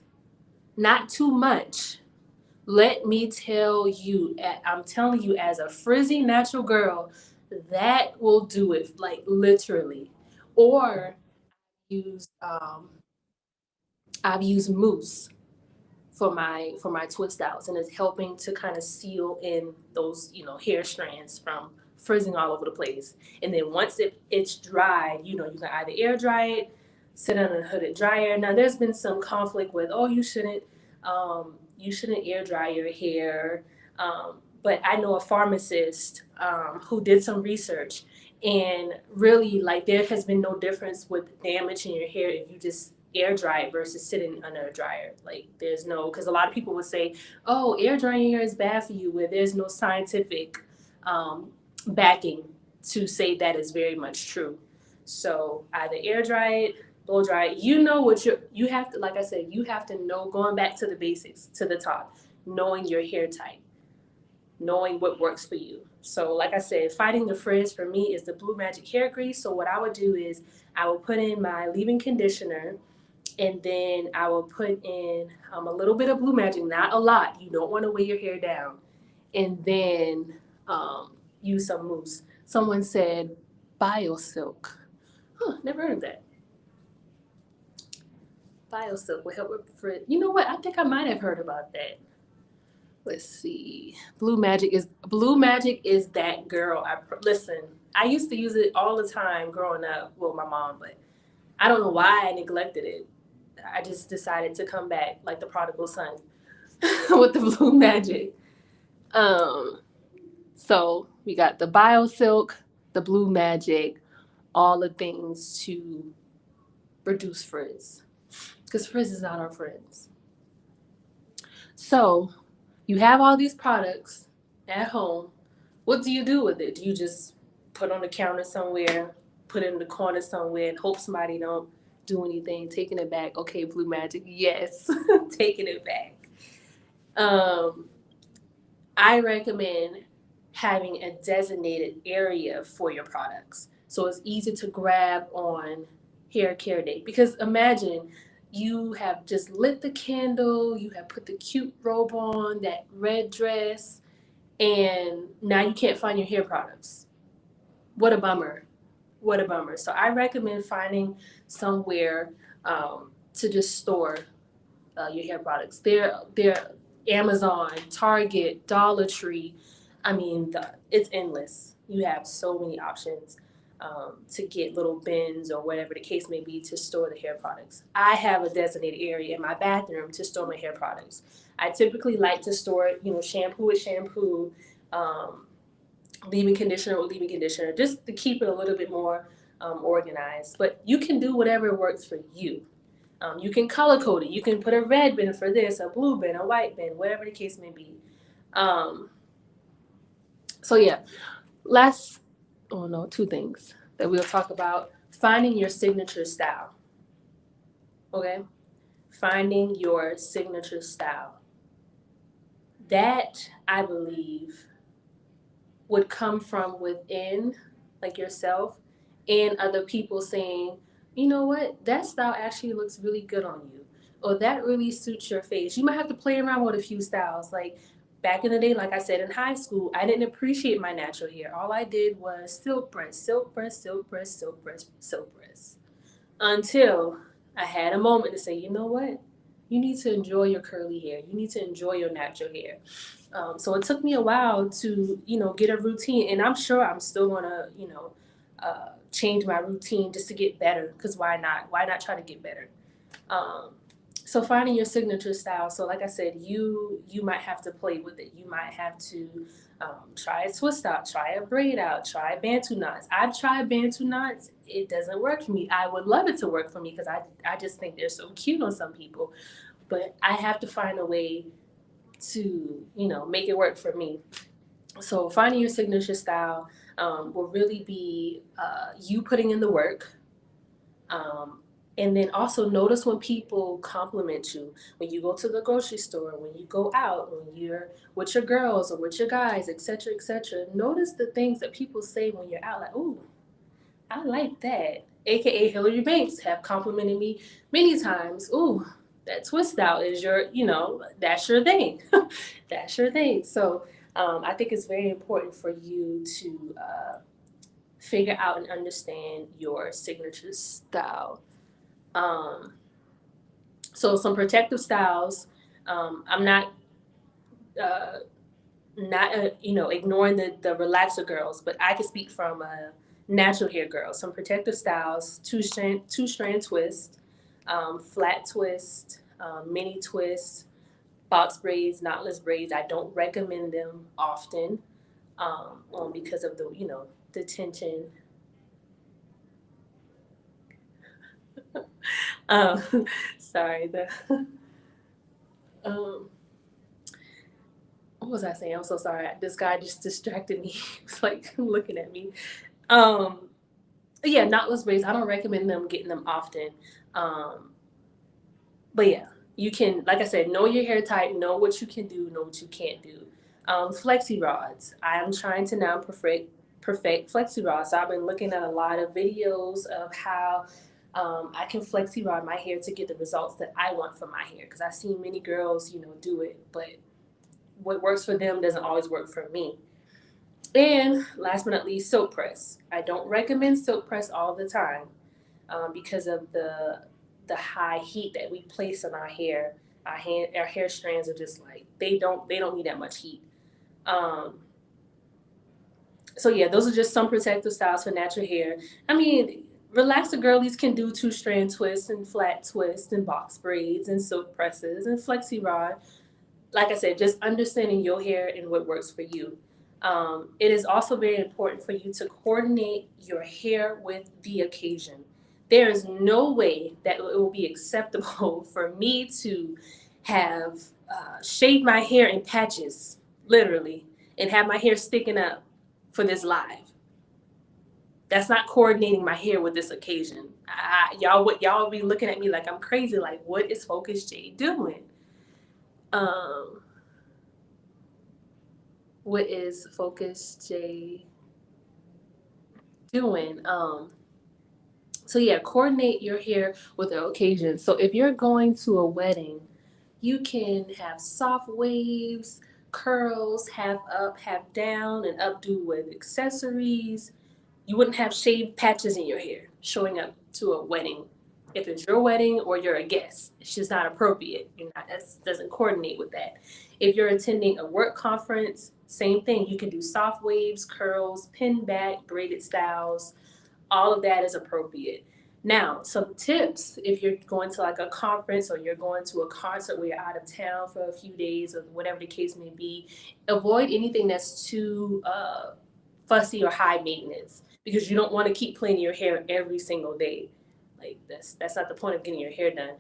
Not too much. Let me tell you, I'm telling you, as a frizzy natural girl, that will do it, like literally. Or use I've used mousse for my twist outs, and it's helping to kind of seal in those hair strands from frizzing all over the place. And then once it's dried, you can either air dry it, sit on a hooded dryer. Now there's been some conflict with, oh, you shouldn't air dry your hair, but I know a pharmacist who did some research, and really, like, there has been no difference with damage in your hair if you just air dry it versus sitting under a dryer. Like, there's no, because a lot of people would say, oh, air drying your hair is bad for you, where there's no scientific um, backing to say that is very much true. So either air dry it, blow dry it. You know what you have to, like I said, you have to know, going back to the basics, to the top, knowing your hair type, knowing what works for you. So, like I said, fighting the frizz for me is the Blue Magic hair grease. So, what I would do is I would put in my leave-in conditioner, and then I will put in a little bit of Blue Magic, not a lot. You don't want to weigh your hair down. And then um, use some mousse. Someone said BioSilk. Huh, never heard of that. BioSilk will help with frizz. You know what? I think I might have heard about that. Let's see. Blue Magic is that girl. Listen. I used to use it all the time growing up with my mom, but I don't know why I neglected it. I just decided to come back like the prodigal son with the Blue Magic. Um, so we got the BioSilk, the Blue Magic, all the things to reduce frizz, because frizz is not our friends. So you have all these products at home. What do you do with it? Do you just put it on the counter somewhere, put it in the corner somewhere, and hope somebody don't do anything? Taking it back. Okay, Blue Magic, yes, taking it back. Um, I recommend having a designated area for your products, so it's easy to grab on hair care day. Because imagine you have just lit the candle, you have put the cute robe on, that red dress, and now you can't find your hair products. What a bummer. What a bummer. So I recommend finding somewhere to just store your hair products. They're Amazon, Target, Dollar Tree. I mean, it's endless. You have so many options to get little bins or whatever the case may be to store the hair products. I have a designated area in my bathroom to store my hair products. I typically like to store, shampoo with shampoo, um, leave-in conditioner with leave-in conditioner, just to keep it a little bit more organized. But you can do whatever works for you. You can color code it. You can put a red bin for this, a blue bin, a white bin, whatever the case may be. Um, so yeah, last, oh no, two things that we'll talk about. Finding your signature style. Okay, finding your signature style. That, I believe, would come from within, like yourself, and other people saying, you know what, that style actually looks really good on you, or that really suits your face. You might have to play around with a few styles. Like back in the day, like I said, in high school, I didn't appreciate my natural hair. All I did was silk press, silk press, silk press, silk press, silk press, until I had a moment to say, you know what, you need to enjoy your curly hair. You need to enjoy your natural hair. So it took me a while to, get a routine, and I'm sure I'm still gonna, change my routine just to get better. Cause why not? Why not try to get better? Um, so finding your signature style. So like I said, you might have to play with it. You might have to try a twist out, try a braid out, try bantu knots. I've tried bantu knots. It doesn't work for me. I would love it to work for me because I just think they're so cute on some people. But I have to find a way to make it work for me. So finding your signature style will really be you putting in the work. Um, and then also notice when people compliment you, when you go to the grocery store, when you go out, when you're with your girls or with your guys, etc., etc. Notice the things that people say when you're out, like, "Ooh, I like that." AKA Hillary Banks have complimented me many times. "Ooh, that twist out is that's your thing. That's your thing." So I think it's very important for you to figure out and understand your signature style. Um, so some protective styles. I'm uh, not ignoring the relaxer girls, but I can speak from a natural hair girl. Some protective styles: two strand twist, flat twist, mini twist, box braids, knotless braids. I don't recommend them often because of the tension. Um, sorry, the um, what was I saying? I'm so sorry. This guy just distracted me. He's like looking at me. Um, yeah, knotless braids. I don't recommend them getting them often. Um, but yeah, you can, like I said, know your hair type, know what you can do, know what you can't do. Flexi rods. I'm trying to now perfect flexi rods. So I've been looking at a lot of videos of how I can flexi rod my hair to get the results that I want for my hair. Because I've seen many girls, do it, but what works for them doesn't always work for me. And last but not least, silk press. I don't recommend silk press all the time because of the high heat that we place on our hair. Our hair strands are just like they don't need that much heat. Um, so yeah, those are just some protective styles for natural hair. I mean, relaxer girlies can do two-strand twists and flat twists and box braids and silk presses and flexi rod. Like I said, just understanding your hair and what works for you. It is also very important for you to coordinate your hair with the occasion. There is no way that it will be acceptable for me to have shaved my hair in patches, literally, and have my hair sticking up for this live. That's not coordinating my hair with this occasion. Y'all be looking at me like I'm crazy. Like, what is Focus J doing? Um, what is Focus J doing? So yeah, coordinate your hair with the occasion. So if you're going to a wedding, you can have soft waves, curls, half up, half down, and updo with accessories. You wouldn't have shaved patches in your hair showing up to a wedding. If it's your wedding or you're a guest, it's just not appropriate. That doesn't coordinate with that. If you're attending a work conference, same thing. You can do soft waves, curls, pin back, braided styles. All of that is appropriate. Now, some tips if you're going to like a conference or you're going to a concert where you're out of town for a few days or whatever the case may be, avoid anything that's too fussy or high maintenance because you don't want to keep cleaning your hair every single day. Like that's not the point of getting your hair done.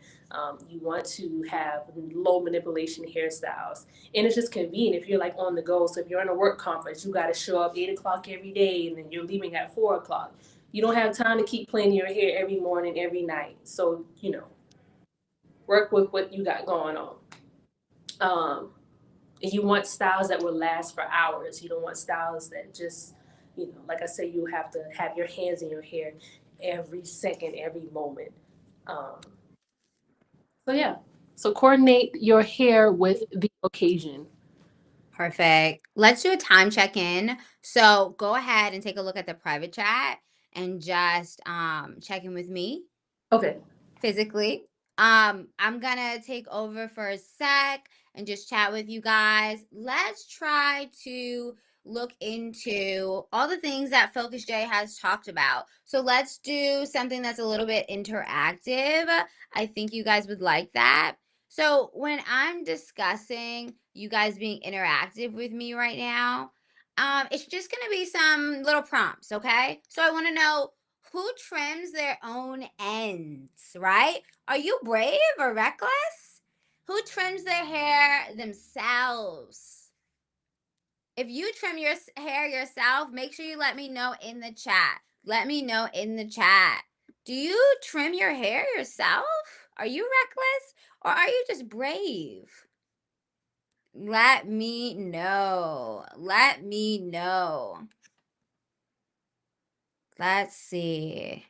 You want to have low manipulation hairstyles, and it's just convenient if you're like on the go. So if you're in a work conference, you got to show up 8 o'clock every day, and then you're leaving at 4 o'clock. You don't have time to keep cleaning your hair every morning, every night. So work with what you got going on. Um, and you want styles that will last for hours. You don't want styles that just, like I say, you have to have your hands in your hair every second, every moment. Um, so yeah, so coordinate your hair with the occasion. Perfect. Let's do a time check-in. So go ahead and take a look at the private chat and just check in with me Okay. physically. I'm gonna take over for a sec and just chat with you guys. Let's try to look into all the things that Focus J has talked about. So let's do something that's a little bit interactive. I think you guys would like that. So when I'm discussing you guys being interactive with me right now, it's just gonna be some little prompts, okay? So I want to know who trims their own ends, right? Are you brave or reckless? Who trims their hair themselves? If you trim your hair yourself, make sure you let me know in the chat. Let me know in the chat. Do you trim your hair yourself? Are you reckless or are you just brave? Let me know. Let me know. Let's see.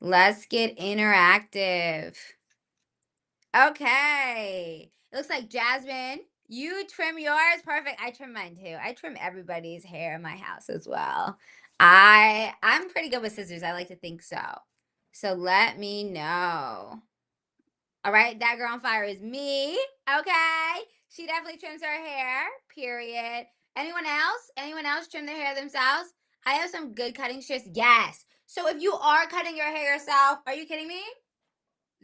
Let's get interactive. Okay. It looks like Jasmine, you trim yours. Perfect. I trim mine too. I trim everybody's hair in my house as well. I'm pretty good with scissors. I like to think so. So let me know. All right, that girl on fire is me. Okay. She definitely trims her hair. Period. Anyone else? Anyone else trim their hair themselves? I have some good cutting shears. Yes. So if you are cutting your hair yourself, are you kidding me?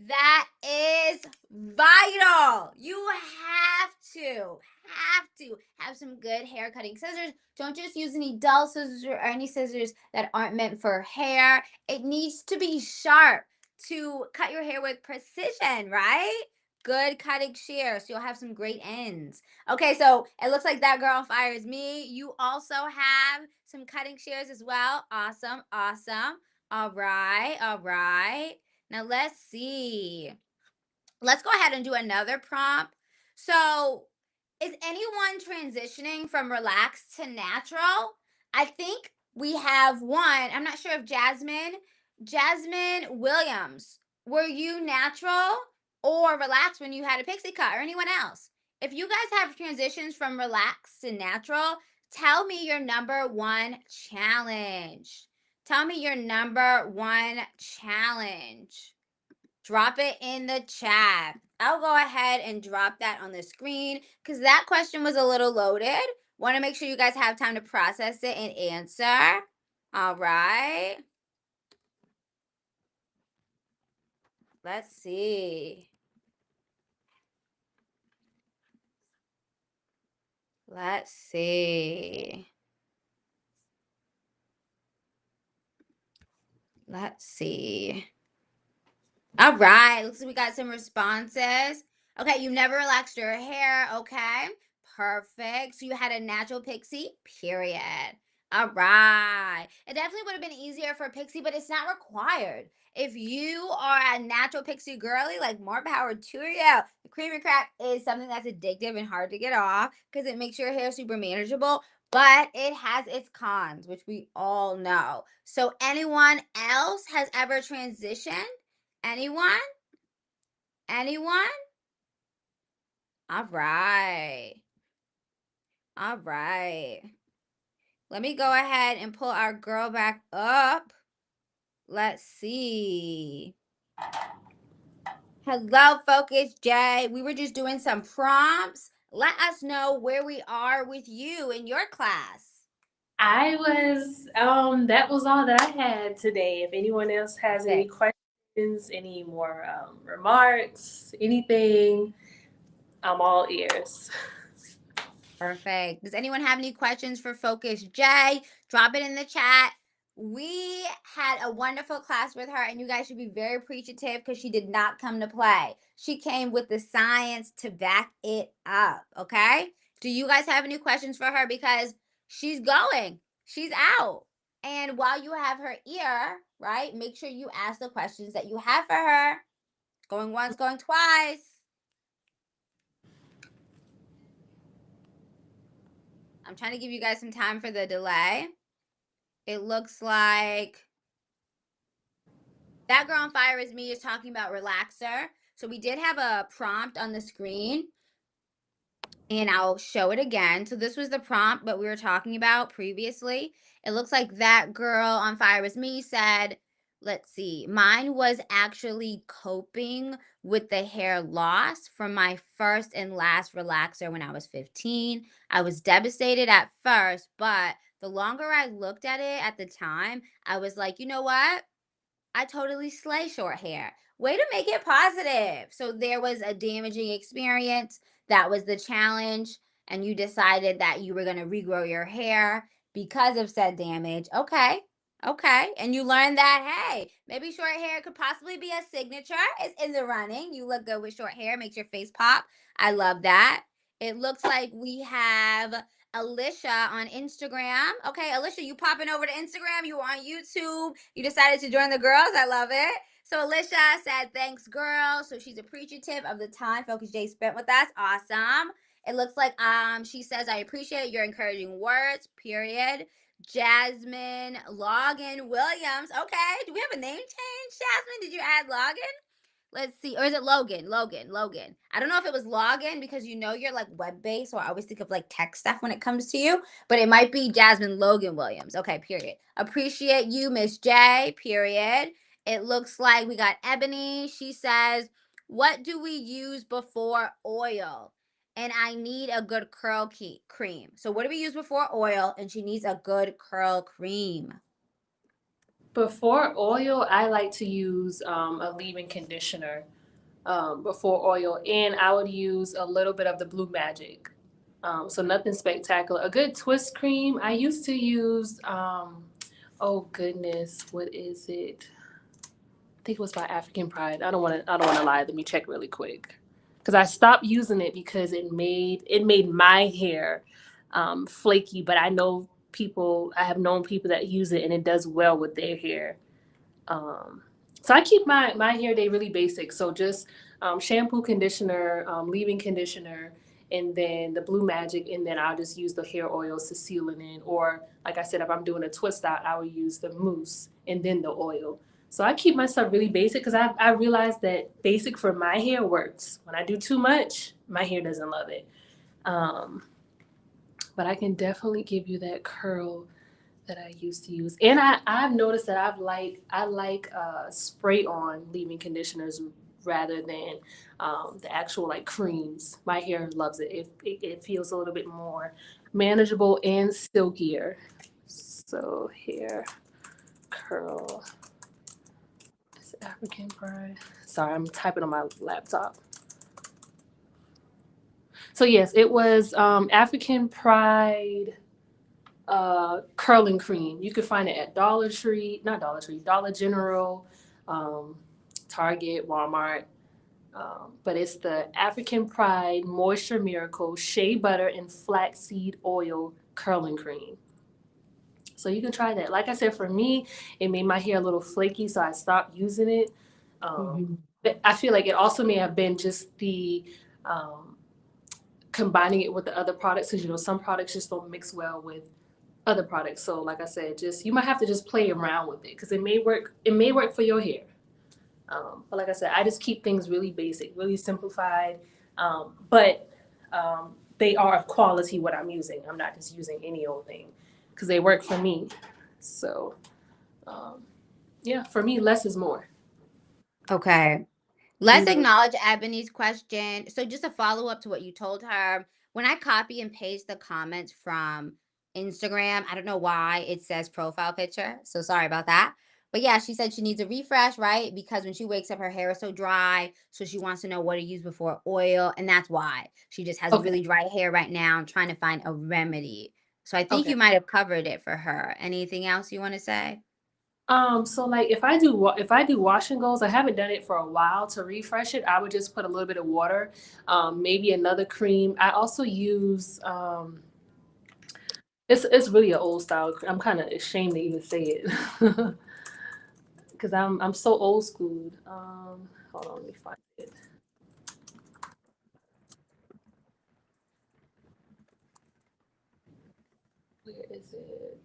That is vital. You have to have some good hair cutting scissors. Don't just use any dull scissors or any scissors that aren't meant for hair. It needs to be sharp to cut your hair with precision, right? Good cutting shears. So you'll have some great ends. Okay, so it looks like that girl on fire is me. You also have some cutting shears as well. Awesome, awesome. All right, all right. Now let's see. Let's go ahead and do another prompt. So, is anyone transitioning from relaxed to natural? I think we have one. I'm not sure if Jasmine Williams, were you natural or relaxed when you had a pixie cut or anyone else? If you guys have transitions from relaxed to natural, tell me your number one challenge. Tell me your number one challenge. Drop it in the chat. I'll go ahead and drop that on the screen because that question was a little loaded. Want to make sure you guys have time to process it and answer. All right. Let's see. Let's see. Let's see. All right, looks like we got some responses. Okay, you never relaxed your hair. Okay, perfect. So you had a natural pixie, period. All right. It definitely would have been easier for pixie, but it's not required. If you are a natural pixie girly, like more power to you. The creamy crack is something that's addictive and hard to get off because it makes your hair super manageable, but it has its cons, which we all know. So anyone else has ever transitioned? Anyone? Anyone? All right. All right. Let me go ahead and pull our girl back up. Let's see. Hello, Focus J. We were just doing some prompts. Let us know where we are with you in your class. That was all that I had today. If anyone else has any Perfect. questions, any more remarks, anything, I'm all ears. Perfect. Does anyone have any questions for Focus J? Drop it in the chat. We had a wonderful class with her, and you guys should be very appreciative because she did not come to play. She came with the science to back it up. Okay. Do you guys have any questions for her? Because she's going, she's out. And while you have her ear, right, make sure you ask the questions that you have for her. Going once, going twice. I'm trying to give you guys some time for the delay. It looks like that girl on fire is me is talking about relaxer. So we did have a prompt on the screen and I'll show it again. So this was the prompt that we were talking about previously. It looks like that girl on fire was me said, Let's see. Mine was actually coping with the hair loss from my first and last relaxer when I was 15. I was devastated at first, but the longer I looked at it at the time, I was like, you know what? I totally slay short hair. Way to make it positive. So there was a damaging experience. That was the challenge. And you decided that you were going to regrow your hair because of said damage. Okay. Okay. And you learned that, hey, maybe short hair could possibly be a signature. It's in the running. You look good with short hair, makes your face pop. I love that. It looks like we have Alicia on Instagram. Okay, Alicia, you popping over to Instagram? You on YouTube? You decided to join the girls? I love it. So Alicia said, "Thanks, girl." So she's appreciative of the time Focus J spent with us. Awesome. It looks like she says, "I appreciate your encouraging words." Period. Jasmine Logan Williams. Okay, do we have a name change, Jasmine? Did you add Logan? Let's see. Or is it Logan? Logan. I don't know if it was login because you're like web based. So I always think of like tech stuff when it comes to you, but it might be Jasmine Logan Williams. Okay, period. Appreciate you, Miss J, period. It looks like we got Ebony. She says, "What do we use before oil? And I need a good curl cream." So, what do we use before oil? And she needs a good curl cream. Before oil, I like to use a leave-in conditioner before oil, and I would use a little bit of the Blue Magic. So nothing spectacular. A good twist cream. I used to use. Oh goodness, what is it? I think it was by African Pride. I don't want to. I don't want to lie. Let me check really quick, because I stopped using it because it made my hair flaky. But I know people. I have known people that use it and it does well with their hair. Um, so I keep my hair day really basic. So just shampoo, conditioner, leave-in conditioner, and then the Blue Magic, and then I'll just use the hair oils to seal it in. Or like I said, if I'm doing a twist out, I will use the mousse and then the oil. So I keep my stuff really basic because I realize that basic for my hair works. When I do too much, my hair doesn't love it. Um, but I can definitely give you that curl that I used to use. And I've noticed that I like spray on leave-in conditioners rather than the actual like creams. My hair loves it. It feels a little bit more manageable and silkier. So hair curl. It's African Pride. Sorry, I'm typing on my laptop. So yes, it was African Pride curling cream. You could find it at Dollar Tree, not Dollar Tree, Dollar General, um, Target, Walmart. But it's the African Pride Moisture Miracle Shea Butter and Flaxseed Oil Curling Cream. So you can try that. Like I said, for me, it made my hair a little flaky, so I stopped using it. Mhm. But I feel like it also may have been just the um, combining it with the other products, because some products just don't mix well with other products. So like I said, just you might have to just play around with it because it may work. It may work for your hair. But like I said, I just keep things really basic, really simplified. But they are of quality what I'm using. I'm not just using any old thing because they work for me. So um, yeah, for me, less is more. Okay. Let's And acknowledge Ebony's question. So, just a follow up to what you told her. When I copy and paste the comments from Instagram, I don't know why it says profile picture. So, sorry about that. But yeah, she said she needs a refresh, right? Because when she wakes up, her hair is so dry. So, she wants to know what to use before oil. And that's why she just has okay, really dry hair right now. I'm trying to find a remedy. So, I think okay. you might have covered it for her. Anything else you want to say? So like if I do wash and goes, I haven't done it for a while to refresh it. I would just put a little bit of water, maybe another cream. I also use it's really an old style. I'm kind of ashamed to even say it because I'm so old school. Hold on, let me find it. Where is it?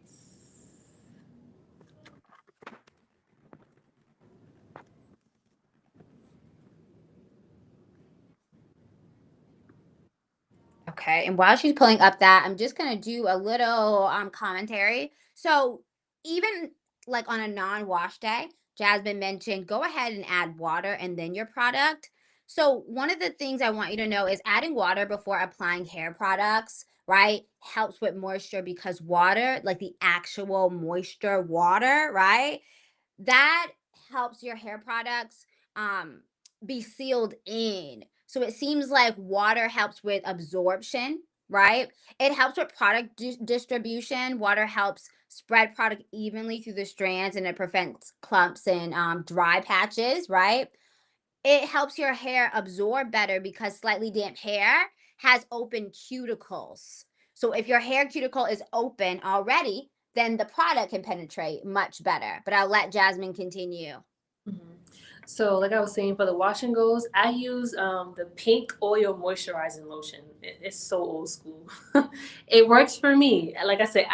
Okay, and while she's pulling up that, I'm just gonna do a little commentary. So even like on a non-wash day, Jasmine mentioned, go ahead and add water and then your product. So, one of the things I want you to know is adding water before applying hair products, right, helps with moisture because water, like the actual moisture water, right, that helps your hair products um be sealed in. So it seems like water helps with absorption, right? It helps with product distribution. Water helps spread product evenly through the strands and it prevents clumps and dry patches, right? It helps your hair absorb better because slightly damp hair has open cuticles. So if your hair cuticle is open already, then the product can penetrate much better. But I'll let Jasmine continue. Mhm. So, like I was saying, for the wash and goes, I use the pink oil moisturizing lotion. It's so old school. It works for me. Like I said,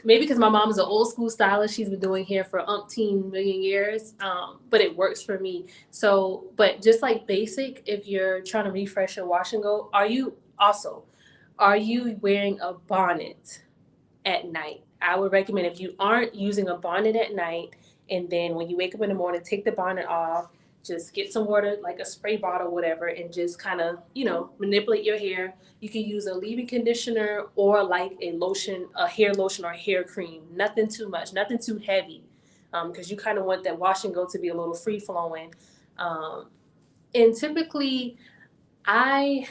maybe because my mom is an old school stylist, she's been doing hair for umpteen million years. But it works for me. So, but just like basic, if you're trying to refresh your wash and go, are you wearing a bonnet at night? I would recommend, if you aren't using a bonnet at night, and then when you wake up in the morning, take the bonnet off, just get some water, like a spray bottle, whatever, and just kind of, manipulate your hair. You can use a leave-in conditioner or like a lotion, a hair lotion or hair cream. Nothing too much, nothing too heavy, because you kind of want that wash and go to be a little free flowing. Um, and typically, I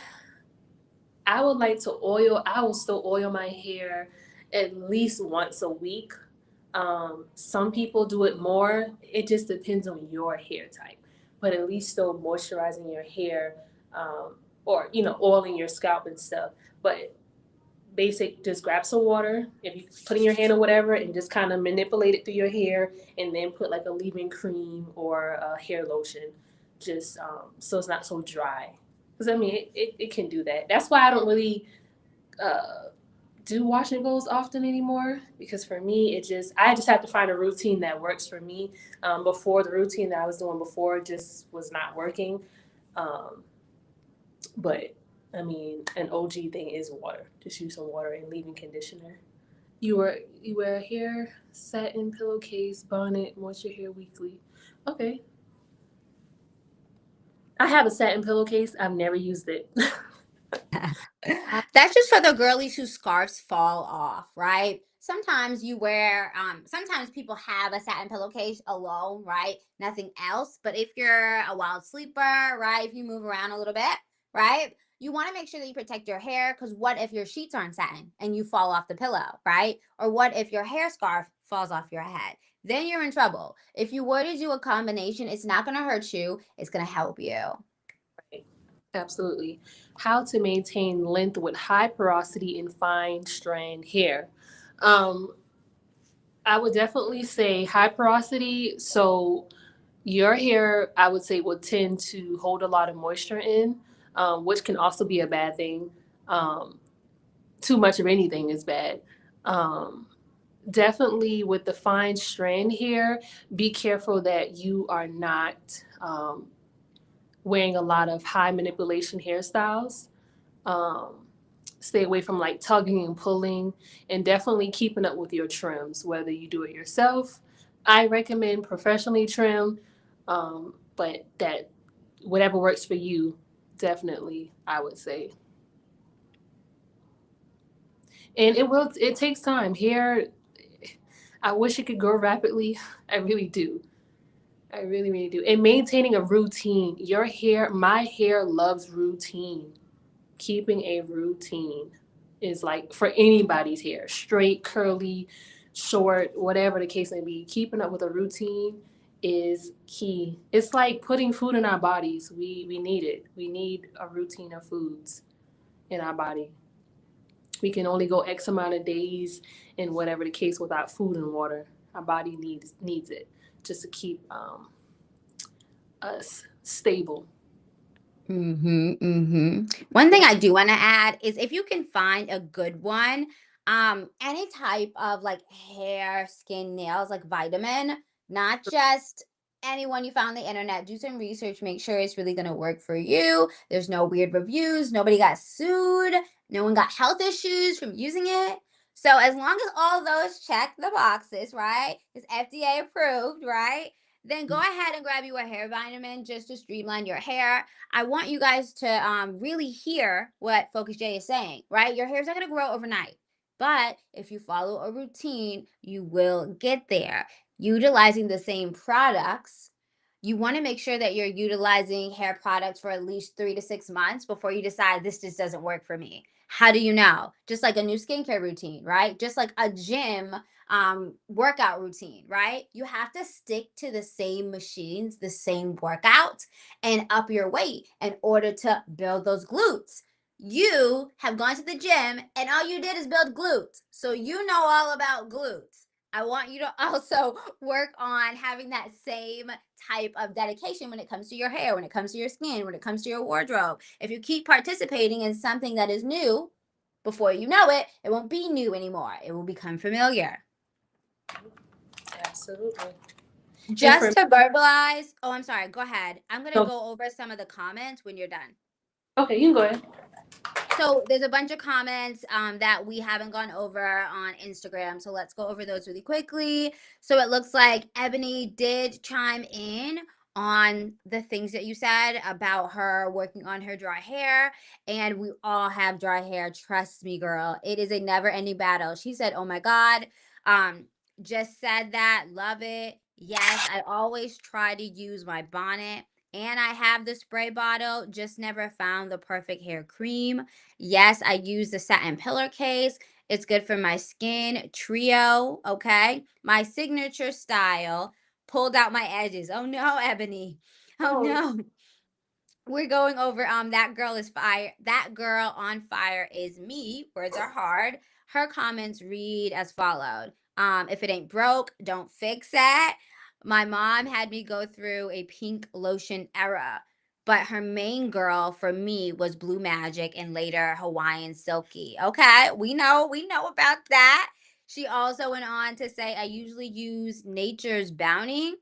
I would like to oil. I will still oil my hair at least once a week. Some people do it more. It just depends on your hair type. But at least still moisturizing your hair, or oiling your scalp and stuff. But basic, just grab some water if you put in your hand or whatever, and just kind of manipulate it through your hair, and then put like a leave-in cream or a hair lotion, just so it's not so dry. Because I mean, it can do that. That's why I don't really uh, do wash and goes often anymore, because for me, I just have to find a routine that works for me. Before, the routine that I was doing before just was not working. Um, but I mean, an OG thing is water. Just use some water and leave-in conditioner. You wear hair, satin pillowcase, bonnet, moisture hair weekly. Okay. I have a satin pillowcase. I've never used it. I, That's just for the girlies whose scarves fall off, right? Sometimes you wear, sometimes people have a satin pillowcase alone, right? Nothing else. But if you're a wild sleeper, right? If you move around a little bit, right? You want to make sure that you protect your hair because what if your sheets aren't satin and you fall off the pillow, right? Or what if your hair scarf falls off your head? Then you're in trouble. If you were to do a combination, it's not going to hurt you, it's going to help you. Absolutely. How to maintain length with high porosity and fine strand hair. Um, I would definitely say high porosity. So your hair, I would say, will tend to hold a lot of moisture in, which can also be a bad thing. Um, Too much of anything is bad. Um, Definitely with the fine strand hair, be careful that you are not wearing a lot of high manipulation hairstyles. Um, Stay away from like tugging and pulling, and definitely keeping up with your trims, whether you do it yourself. I recommend professionally trim, but that whatever works for you, definitely, I would say. And it takes time. Hair, I wish it could grow rapidly. I really do. I really, really do. And maintaining a routine. My hair loves routine. Keeping a routine is like for anybody's hair, straight, curly, short, whatever the case may be. Keeping up with a routine is key. It's like putting food in our bodies. We need it. We need a routine of foods in our body. We can only go X amount of days and whatever the case without food and water. Our body needs it just to keep us stable. One thing Yeah. I do want to add is if you can find a good one, any type of like hair, skin, nails, like vitamin, not just anyone you found on the internet. Do some research, make sure it's really gonna work for you. There's no weird reviews, nobody got sued, no one got health issues from using it. So as long as all those check the boxes, right? It's FDA approved, right? then go ahead and grab you a hair vitamin just to streamline your hair. I want you guys to really hear what Focus J is saying, right? Your hair's not going to grow overnight, but if you follow a routine, you will get there. Utilizing the same products, you want to make sure that you're utilizing hair products for at least 3 to 6 months before you decide this just doesn't work for me. How do you know? Just like a new skincare routine, right? Just like a gym workout routine, right? You have to stick to the same machines, the same workouts, and up your weight in order to build those glutes. You have gone to the gym and all you did is build glutes. So you know all about glutes. I want you to also work on having that same type of dedication when it comes to your hair, when it comes to your skin, when it comes to your wardrobe. If you keep participating in something that is new, before you know it, it won't be new anymore. It will become familiar. Absolutely. And Just for to verbalize, oh, I'm sorry, go ahead. I'm going to no, go over some of the comments when you're done. okay, you can go ahead. So there's a bunch of comments that we haven't gone over on Instagram. So let's go over those really quickly. So it looks like Ebony did chime in on the things that you said about her working on her dry hair. And we all have dry hair. Trust me, girl. It is a never ending battle. She said, oh my God. Um, just said that. Love it. Yes, I always try to use my bonnet. And I have the spray bottle, just never found the perfect hair cream. Yes, I use the satin pillowcase. It's good for my skin. Trio, okay? My signature style. Pulled out my edges. Oh no, Ebony. Oh Oh, no. We're going over that girl is fire. That girl on fire is me. Words are hard. Her comments read as followed. If it ain't broke, don't fix it. My mom had me go through a pink lotion era, but her main girl for me was Blue Magic and later Hawaiian Silky. Okay, we know about that. She also went on to say I usually use Nature's Bounty,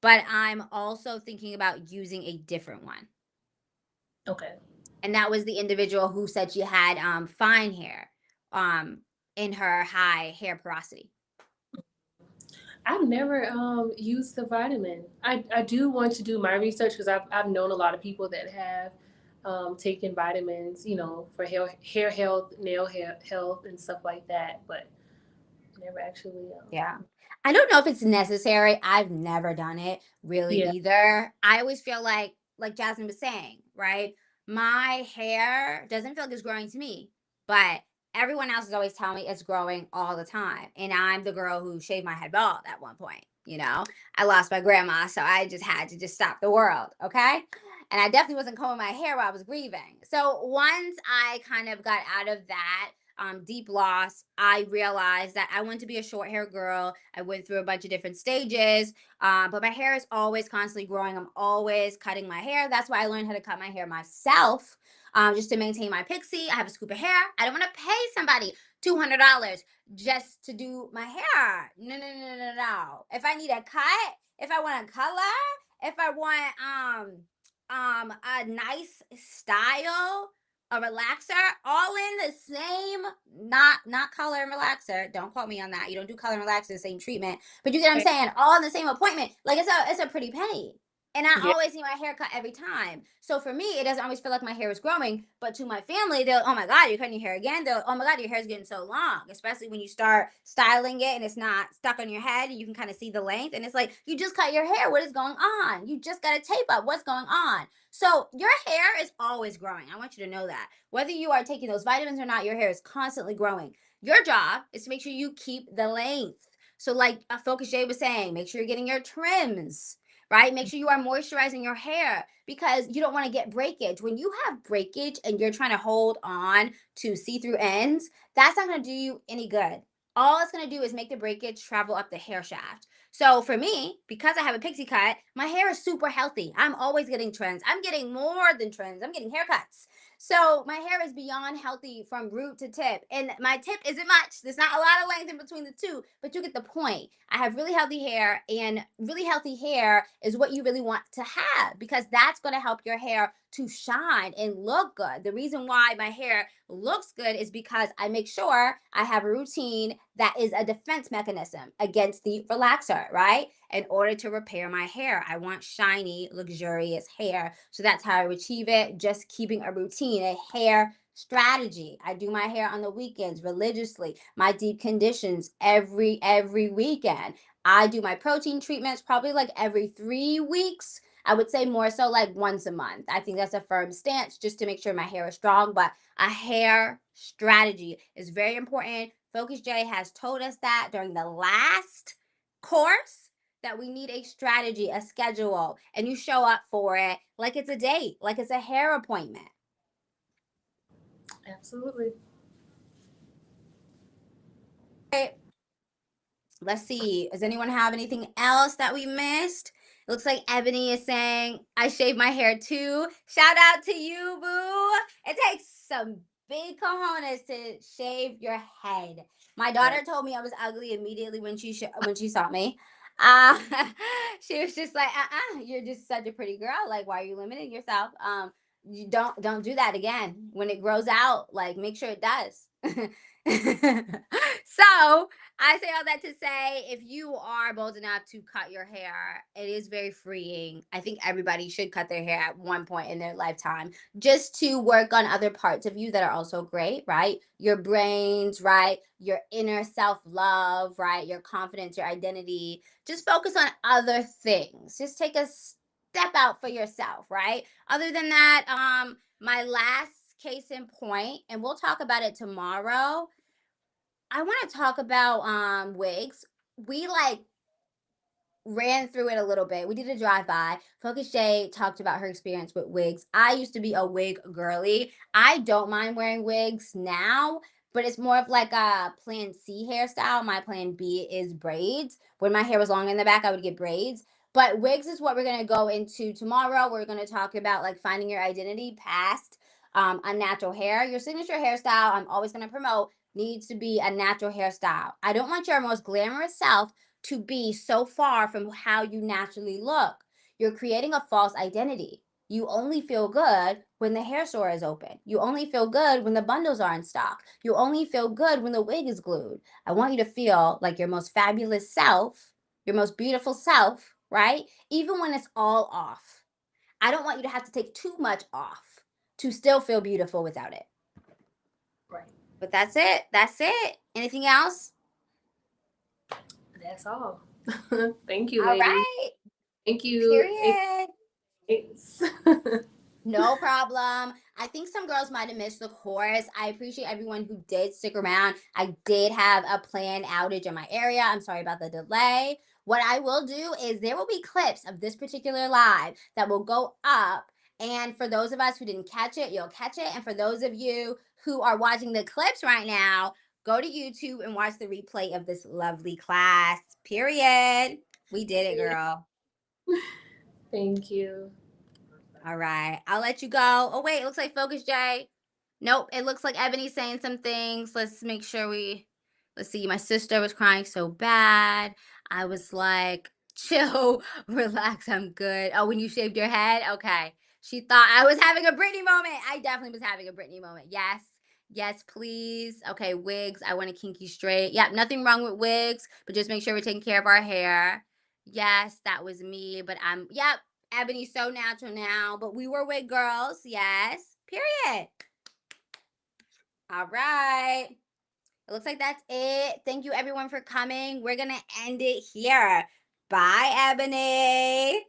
but I'm also thinking about using a different one. okay. And that was the individual who said she had fine hair um in her high hair porosity. I've never used the vitamin. I do want to do my research because I've known a lot of people that have taken vitamins, for hair health, nail hair health, and stuff like that, but never actually. Yeah. I don't know if it's necessary. I've never done it really Yeah, either. I always feel like Jasmine was saying, right? My hair doesn't feel like it's growing to me, but everyone else is always telling me it's growing all the time. And I'm the girl who shaved my head bald at one point, you know? I lost my grandma, so I just had to just stop the world, okay? And I definitely wasn't combing my hair while I was grieving. So once I kind of got out of that deep loss, I realized that I want to be a short hair girl. I went through a bunch of different stages, but my hair is always constantly growing. I'm always cutting my hair. That's why I learned how to cut my hair myself, just to maintain my pixie. I have a scoop of hair. I don't want to pay somebody $200 just to do my hair. No, no, no, no, no. If I need a cut, if I want a color, if I want a nice style, a relaxer, all in the same, not color and relaxer. Don't quote me on that. You don't do color and relaxer the same treatment, but you get what I'm okay. saying. All in the same appointment. Like it's a pretty penny. And I Yeah, always need my hair cut every time. So for me, it doesn't always feel like my hair is growing. But to my family, they're, oh my God, you're cutting your hair again. They're, oh my God, your hair is getting so long. Especially when you start styling it and it's not stuck on your head and you can kind of see the length. And it's like, you just cut your hair. What is going on? You just got to tape up. What's going on? So your hair is always growing. I want you to know that. Whether you are taking those vitamins or not, your hair is constantly growing. Your job is to make sure you keep the length. So, like Focus Jay was saying, make sure you're getting your trims, right? Make sure you are moisturizing your hair because you don't want to get breakage. When you have breakage and you're trying to hold on to see through ends, that's not going to do you any good. All it's going to do is make the breakage travel up the hair shaft. So for me, because I have a pixie cut, my hair is super healthy. I'm always getting trends. I'm getting more than trends. I'm getting haircuts. So my hair is beyond healthy from root to tip. And my tip isn't much. There's not a lot of length in between the two, but you get the point. I have really healthy hair, and really healthy hair is what you really want to have because that's going to help your hair to shine and look good. The reason why my hair looks good is because I make sure I have a routine that is a defense mechanism against the relaxer, right? In order to repair my hair, I want shiny, luxurious hair. So that's how I achieve it, just keeping a routine, a hair strategy. I do my hair on the weekends religiously, my deep conditions every weekend. I do my protein treatments probably like every 3 weeks. I would say more so like once a month. I think that's a firm stance just to make sure my hair is strong. But a hair strategy is very important. Focus J has told us that during the last course that we need a strategy, a schedule, and you show up for it like it's a date, like it's a hair appointment. Absolutely. Right. Let's see. Does anyone have anything else that we missed? It looks like Ebony is saying, I shave my hair too. Shout out to you, boo. It takes some big cojones to shave your head. My daughter Right. told me I was ugly immediately when when she saw me. Uh, she was just like, you're just such a pretty girl. Like, why are you limiting yourself? You don't do that again. When it grows out, like make sure it does. So I say all that to say, if you are bold enough to cut your hair, it is very freeing. I think everybody should cut their hair at one point in their lifetime just to work on other parts of you that are also great, right? Your brains, right? Your inner self love, right? Your confidence, your identity. Just focus on other things. Just take a step out for yourself, right? Other than that, my last case in point, and we'll talk about it tomorrow. I want to talk about wigs. We like ran through it a little bit. We did a drive by. Focus Shay talked about her experience with wigs. I used to be a wig girly. I don't mind wearing wigs now, but it's more of like a plan C hairstyle. My plan B is braids. When my hair was long in the back, I would get braids. But wigs is what we're going to go into tomorrow. We're going to talk about like finding your identity past unnatural hair. Your signature hairstyle, I'm always going to promote, needs to be a natural hairstyle. I don't want your most glamorous self to be so far from how you naturally look. You're creating a false identity. You only feel good when the hair store is open. You only feel good when the bundles are in stock. You only feel good when the wig is glued. I want you to feel like your most fabulous self, your most beautiful self, right? Even when it's all off. I don't want you to have to take too much off to still feel beautiful without it. Right. But that's it. That's it. Anything else? That's all. Thank you, All ladies. right. Thank you. Period. Thanks. No problem. I think some girls might have missed the course. I appreciate everyone who did stick around. I did have a planned outage in my area. I'm sorry about the delay. What I will do is there will be clips of this particular live that will go up. And for those of us who didn't catch it, you'll catch it. And for those of you who are watching the clips right now, go to YouTube and watch the replay of this lovely class. Period. We did it, girl. Thank you. All right. I'll let you go. Oh, wait. It looks like Focus J. Nope. It looks like Ebony's saying some things. Let's make sure let's see. My sister was crying so bad. I was like, chill, relax. I'm good. Oh, when you shaved your head? Okay. She thought I was having a Britney moment. I definitely was having a Britney moment. Yes. Yes, please. Okay. Wigs. I want a kinky straight. Yeah. Nothing wrong with wigs, but just make sure we're taking care of our hair. Yes, that was me. But yep. Ebony's so natural now, but we were wig girls. Yes. Period. All right. It looks like that's it. Thank you everyone for coming. We're going to end it here. Bye, Ebony.